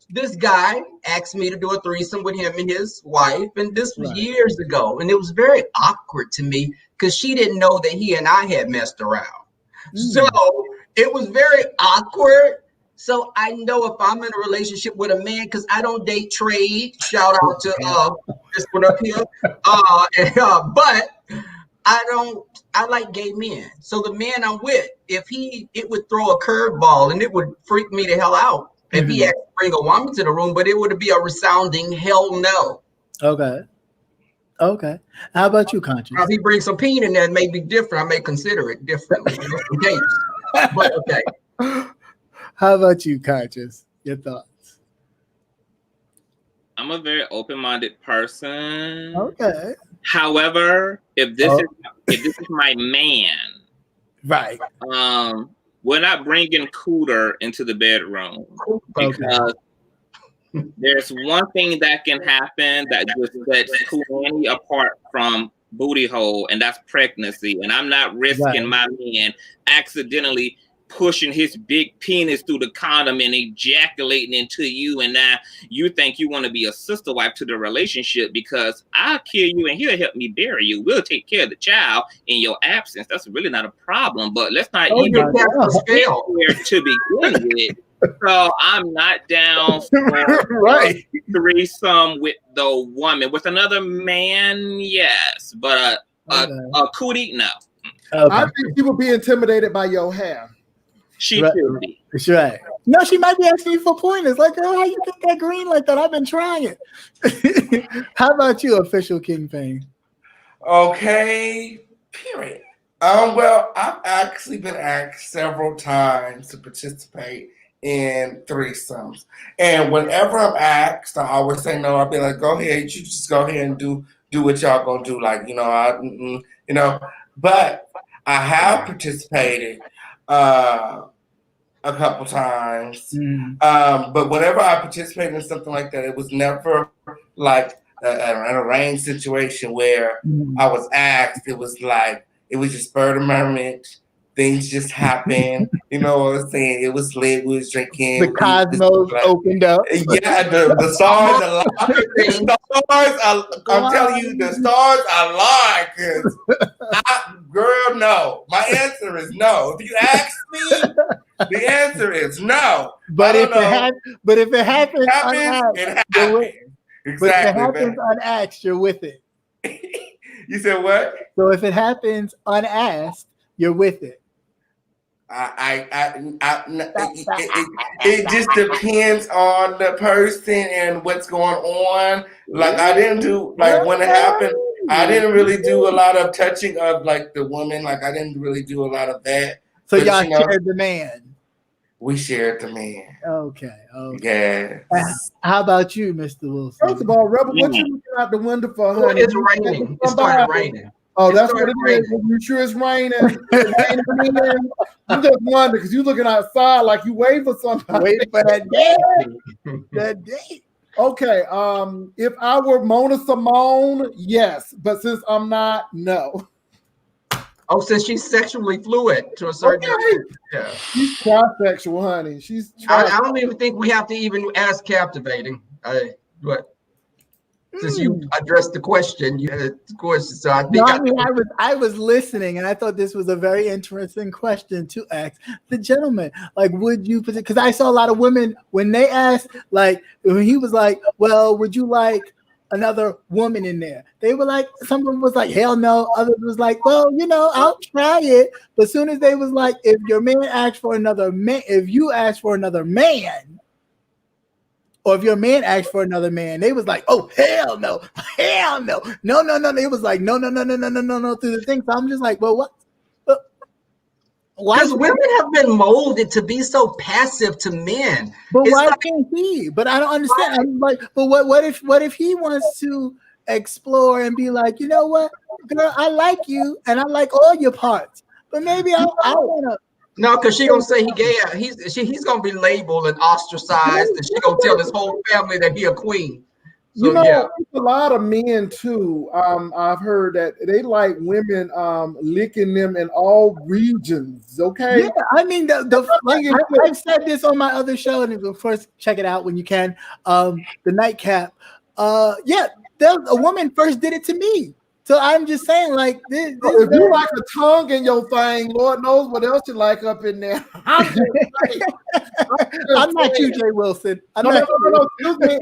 This guy asked me to do a threesome with him and his wife, and this was years ago. And it was very awkward to me because she didn't know that he and I had messed around. So it was very awkward. So I know if I'm in a relationship with a man, because I don't date trade. Shout out to this one up here. But I like gay men. So the man I'm with, it would throw a curveball and it would freak me the hell out if he had to bring a woman to the room, but it would be a resounding hell no. Okay. How about you, Conscious? Now, if he brings some peen in there, it may be different. I may consider it differently. But okay. How about you, Conscious? Your thoughts? I'm a very open-minded person. Okay. However, if this is my man, right? We're not bringing Cooter into the bedroom because there's one thing that can happen that just sets Cooter apart from booty hole, and that's pregnancy. And I'm not risking my man accidentally pushing his big penis through the condom and ejaculating into you, and now you think you want to be a sister wife to the relationship because I'll kill you and he'll help me bury you. We'll take care of the child in your absence. That's really not a problem, but let's not even get there to begin with. So I'm not down for threesome with the woman. With another man, yes, but a cootie, no. I think she would be intimidated by your hair. She should be. That's right. No, she might be asking you for pointers. Like, oh, how you get that green like that? I've been trying it. How about you, official King Payne? Okay, period. Well, I've actually been asked several times to participate in threesomes, and whenever I'm asked, I always say no. I'll be like, "Go ahead, you just go ahead and do what y'all gonna do." Like, but I have participated a couple times. But whenever I participated in something like that, it was never like an arranged situation where I was asked. It was like, it was just spur of the moment. Things just happened. You know what I'm saying? It was lit. We was drinking. The cosmos opened up. Yeah, the stars aligned. I'm telling you, the stars aligned. Girl, no. My answer is no. If you ask me, the answer is no. But if it happens unasked, it happens. Exactly. But if it happens unasked, you're with it. You said what? So if it happens unasked, you're with it. It just depends on the person and what's going on. Like, I didn't do, like, when it happened, I didn't really do a lot of touching of, like, the woman. Like, I didn't really do a lot of that. So y'all shared the man. We shared the man. Okay. Yeah. How about you, Mr. Wilson? First of all, Rebel, what you looking out the window for, honey? It's raining. It started raining. Oh, that's what it is. You sure it's raining? I'm just wondering because you looking outside like you wait for something. Wait for that day. That day. Okay. If I were Mona Simone, yes, but since I'm not, no. Oh, since she's sexually fluid to a certain extent. Yeah. She's trisexual, honey. She's I don't even think we have to even ask captivating. But since you addressed the question, you had the question. So I think I was listening, and I thought this was a very interesting question to ask the gentleman. Like, would you? Because I saw a lot of women when they asked, like, when he was like, "Well, would you like another woman in there?" They were like, some of them was like, "Hell no." Others was like, "Well, I'll try it." But as soon as they was like, if your man asked for another man, if you asked for another man, or if your man asked for another man, they was like, "Oh, hell no, hell no, no, no, no." They was like, "No, no, no, no, no, no, no, no," through the thing. So I'm just like, well, what? Why? Because women have been molded to be so passive to men. But why can't he? But I don't understand. I'm like, but what if he wants to explore and be like, you know what, girl, I like you and I like all your parts, but maybe I want to. No, because she gonna say he gay. He's gonna be labeled and ostracized, and she gonna tell his whole family that he a queen. So a lot of men too. I've heard that they like women licking them in all regions. Okay. Yeah, I mean I've said this on my other show, and of course check it out when you can. The Nightcap. A woman first did it to me. So I'm just saying, like, this if you like a tongue in your thing, Lord knows what else you like up in there. I'm not you, Jay Wilson. No, excuse me.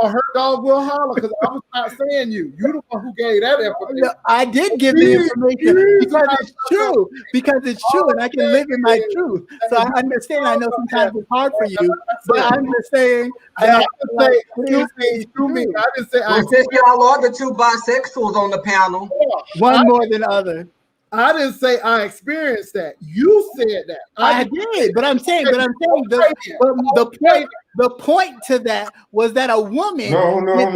Or her dog will holler because I was not saying you. You the one who gave that information. No, I did give the information because it's true. Because it's true, and I can live in my truth. So I understand. I know sometimes it's hard for you, but I'm just saying. Excuse me. I didn't say. Well, since y'all are the two bisexuals on the panel, one more than other. I didn't say I experienced that. You said that. I did, but I'm saying the point to that was that a woman. No. A woman.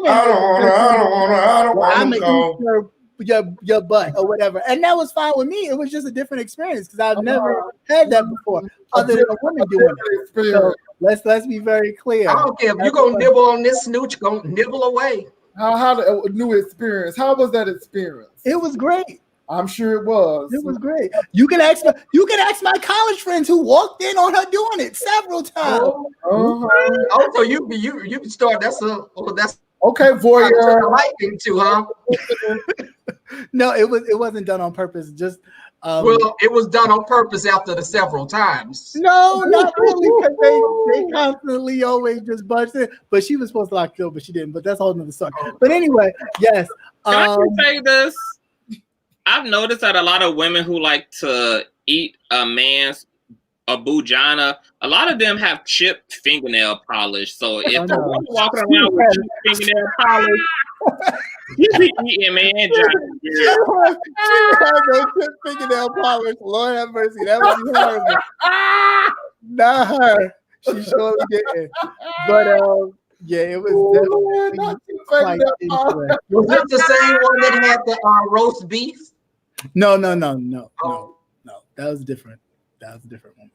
I don't want to your butt or whatever, and that was fine with me. It was just a different experience because I've never had that before, other than a woman doing it. So let's be very clear. I don't care if you're gonna nibble on this snooch, go nibble away. How the new experience? How was that experience? It was great. I'm sure it was. It was great. You can ask my college friends who walked in on her doing it several times. So you can start. That's okay, voyeur. Liking to, huh? No, it wasn't done on purpose. Just well, it was done on purpose after the several times. No, not really, because they constantly always just budged it. But she was supposed to lock kill, but she didn't. But that's a whole nother story. But anyway, yes. Can I just say this? I've noticed that a lot of women who like to eat a man's vagina, a lot of them have chipped fingernail polish. So if a woman walking around with chipped fingernail polish, you be eating man. She had no chipped fingernail polish. Lord have mercy. That was horrible. Not her. She surely didn't. But it was definitely quite interesting. Was it the same one that had the roast beef? No. That was different. That was a different one.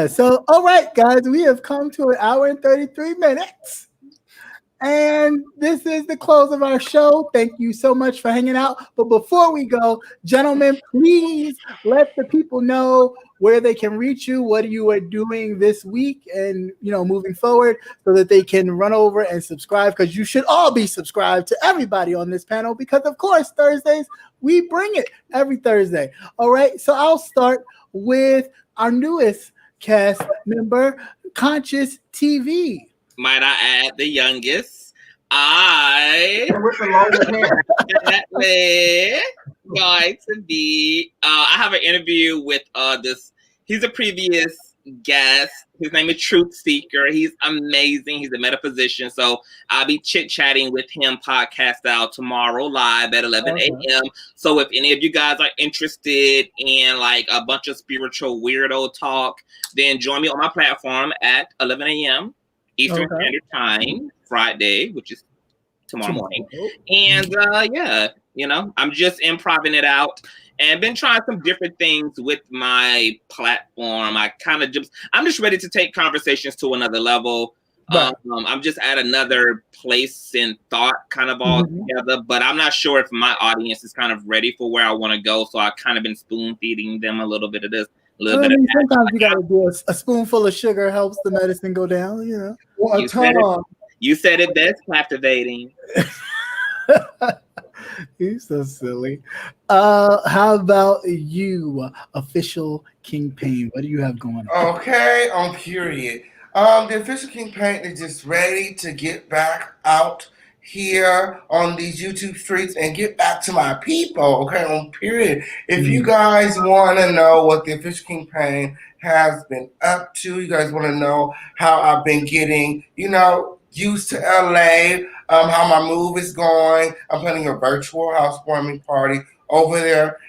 So all right, guys, we have come to an hour and 33 minutes. And this is the close of our show. Thank you so much for hanging out. But before we go, gentlemen, please let the people know where they can reach you, what you are doing this week and, moving forward so that they can run over and subscribe, because you should all be subscribed to everybody on this panel because, of course, Thursdays, we bring it every Thursday. All right, so I'll start with our newest cast member, Conscious TV. Might I add the youngest? I going to be. I have an interview with he's a previous guest. His name is Truth Seeker. He's amazing. He's a metaphysician. So I'll be chit-chatting with him podcast out tomorrow live at 11 a.m. So if any of you guys are interested in like a bunch of spiritual weirdo talk, then join me on my platform at 11 a.m. Eastern Standard Time, Friday, which is tomorrow morning. And yeah, you know, I'm just improvising it out and been trying some different things with my platform. I'm just ready to take conversations to another level. Right. I'm just at another place in thought kind of all together, but I'm not sure if my audience is kind of ready for where I want to go. So I've kind of been spoon feeding them a little bit of this, a little bit of that. Sometimes you gotta do a spoonful of sugar helps the medicine go down, you know. Well, You said it best, captivating. You're so silly. How about you, official King Pain? What do you have going on? Okay, on period. The official King Pain is just ready to get back out here on these YouTube streets and get back to my people. Okay, on period. If you guys want to know what the official King Pain has been up to, you guys want to know how I've been getting, you know, used to LA, how my move is going. I'm planning a virtual housewarming party over there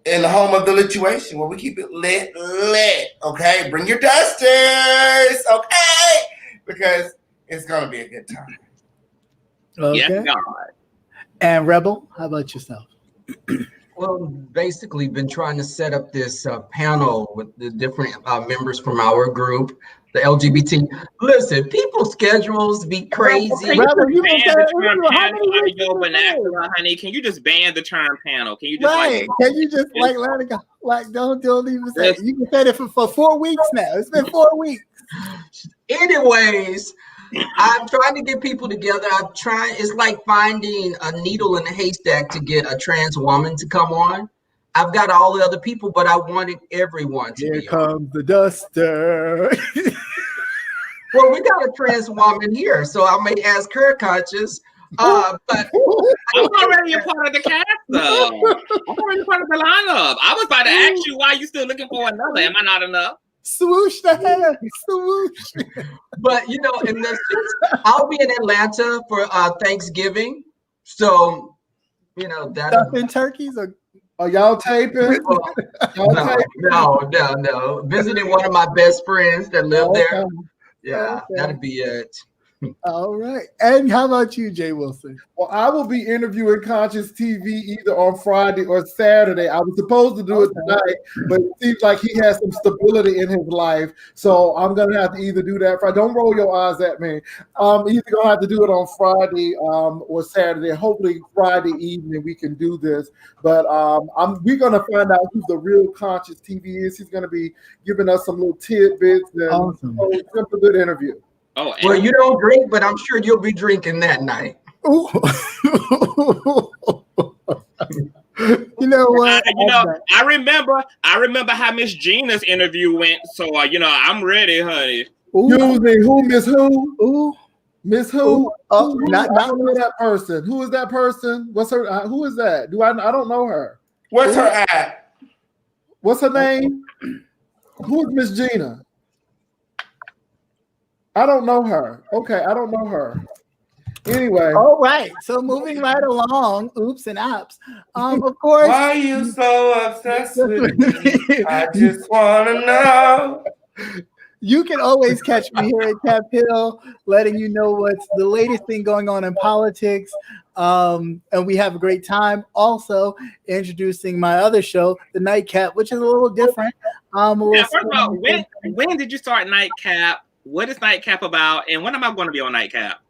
in the home of the lituation, where we keep it lit. Okay, bring your dusters. Okay, because it's gonna be a good time. Okay. Yes, God. And Rebel, how about yourself? Well, basically, been trying to set up this panel with the different members from our group, the LGBT. Listen, people's schedules be crazy. Rebel, you ban gonna the say- term how panel many out of weeks your is it? vernacular, honey? Can you just ban the term panel? Can you just Right? Can you just like let it go? Like don't even say it. You can say it for 4 weeks now. It's been 4 weeks. Anyways, I'm trying to get people together. It's like finding a needle in a haystack to get a trans woman to come on. I've got all the other people, but I wanted everyone to Here be on. comes the duster. Well, we got a trans woman here, so I may ask her conscious. But I'm already a part of the cast, though. I'm already part of the lineup. I was about to ask you why you still looking for another. Am I not enough? Swoosh the hair. Swoosh. But you know, I'll be in Atlanta for Thanksgiving, so you know that. Stuffing turkeys or Are y'all taping? No. Visiting one of my best friends that live there. Yeah, that'll be it. All right. And how about you, Jay Wilson? Well, I will be interviewing Conscious TV either on Friday or Saturday. I was supposed to do it tonight, but it seems like he has some stability in his life. So I'm going to have to either do that. Don't roll your eyes at me. Either going to have to do it on Friday or Saturday. Hopefully Friday evening we can do this. But we're going to find out who the real Conscious TV is. He's going to be giving us some little tidbits. And awesome. It's a good interview. Oh, well, you don't drink, but I'm sure you'll be drinking that night. Ooh. You know what? I remember how Miss Gina's interview went. So I'm ready, honey. Excuse me, who Miss who? Ooh. Miss who? Oh, I don't know that person. Who is that person? What's her? Who is that? I don't know her. What's her at? What's her name? Who is Miss Gina? I don't know her. Okay, I don't know her. Anyway. All right. So moving right along, oops and apps. Of course. Why are you so obsessed with me? I just want to know. You can always catch me here at Cap Hill, letting you know what's the latest thing going on in politics. And we have a great time. Also, introducing my other show, The Nightcap, which is a little different. First of all, when did you start Nightcap? What is Nightcap about? And when am I going to be on Nightcap?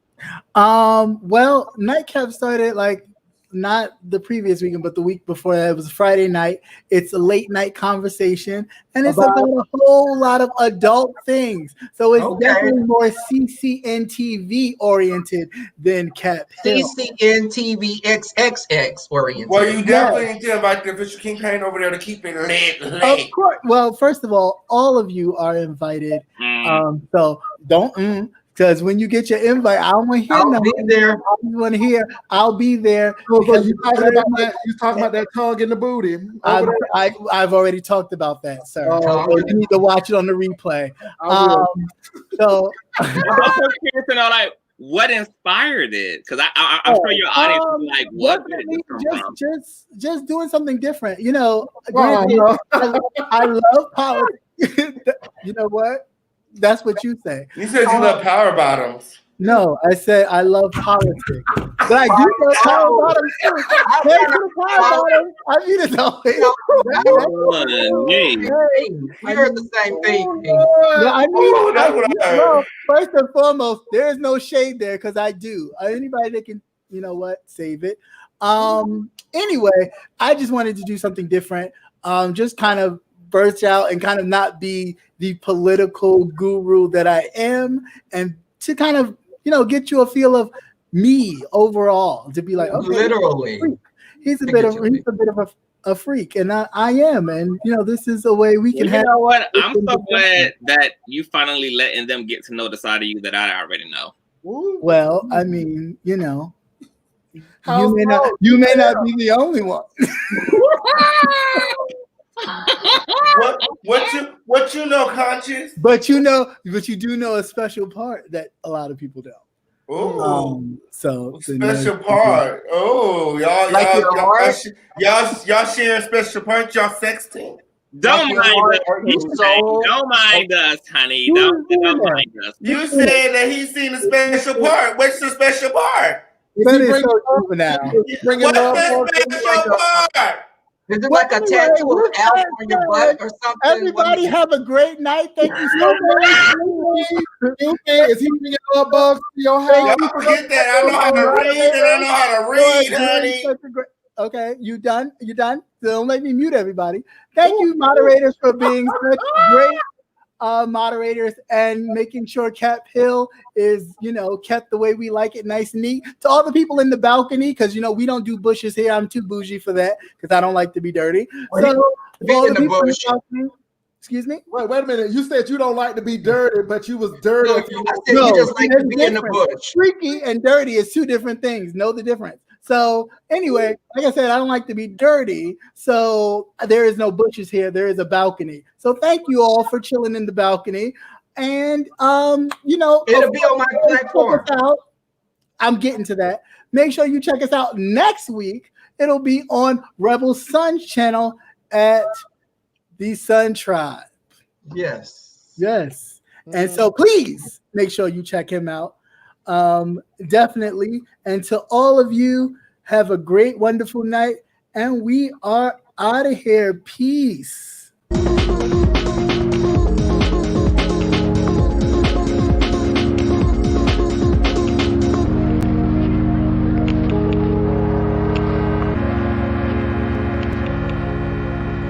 Well, Nightcap started like not the previous weekend, but the week before that. It was a Friday night. It's a late night conversation, and it's about a whole lot of adult things. So it's definitely more CCNTV oriented than Cap Hill. CCNTV XXX oriented. Well, you definitely need to invite the official King Pain over there to keep it lit. Of course. Well, first of all of you are invited. So don't. Because when you get your invite, I don't want to hear nothing. Be there. I just want to hear. I'll be there. So you talking about that? You talking about that tongue in the booty? I've already talked about that, sir. So you need to watch it on the replay. So I'm so curious to know, like, what inspired it? Because I'm sure your audience is like, what did it come from? Just doing something different. You know, I love politics. You know what? That's what you say. You said you love power bottoms. No, I said I love politics. But I do know power bottom too. Hey, to the power bottom. I mean, it's always. We heard the same thing. Yeah, I mean, that's what I heard. well, first and foremost, there is no shade there because I do. Anybody that can, you know what, save it. Anyway, I just wanted to do something different. Just kind of burst out and kind of not be the political guru that I am, and to kind of, you know, get you a feel of me overall, to be like, okay, literally, he's a bit of a freak, and I am, and you know, this is a way we can have. You know what? I'm so glad that you finally letting them get to know the side of you that I already know. Well, I mean, you know, you may not be the only one. What you know, conscious? But you do know a special part that a lot of people don't. Oh, so special part. Oh, y'all sharing special parts. Y'all sexting. Don't mind us, honey. Don't mind us. You said that he's seen a special part. What's the special part? What's the special part? Is it like a tattoo of Alf on your butt or something? Everybody have a great night. Thank you so much. Is he bringing up bugs to your house? Y'all forget that. I know how to read and I know how to read, honey. Okay, you done? You done? Don't let me mute everybody. Thank you, moderators, for being such great moderators and making sure Cap Hill is, you know, kept the way we like it, nice and neat. To all the people in the balcony, because, you know, we don't do bushes here. I'm too bougie for that because I don't like to be dirty. So, all the people in the balcony, excuse me? Wait a minute. You said you don't like to be dirty, but you was dirty. No, you just like to be in the bush. Freaky and dirty is two different things. Know the difference. So anyway, like I said, I don't like to be dirty. So there is no bushes here. There is a balcony. So thank you all for chilling in the balcony. And you know, it'll be on my platform. I'm getting to that. Make sure you check us out next week. It'll be on Rebel Sun's channel at the Sun Tribe. Yes. And so please make sure you check him out. Definitely. And to all of you, have a great, wonderful night. And we are out of here. Peace.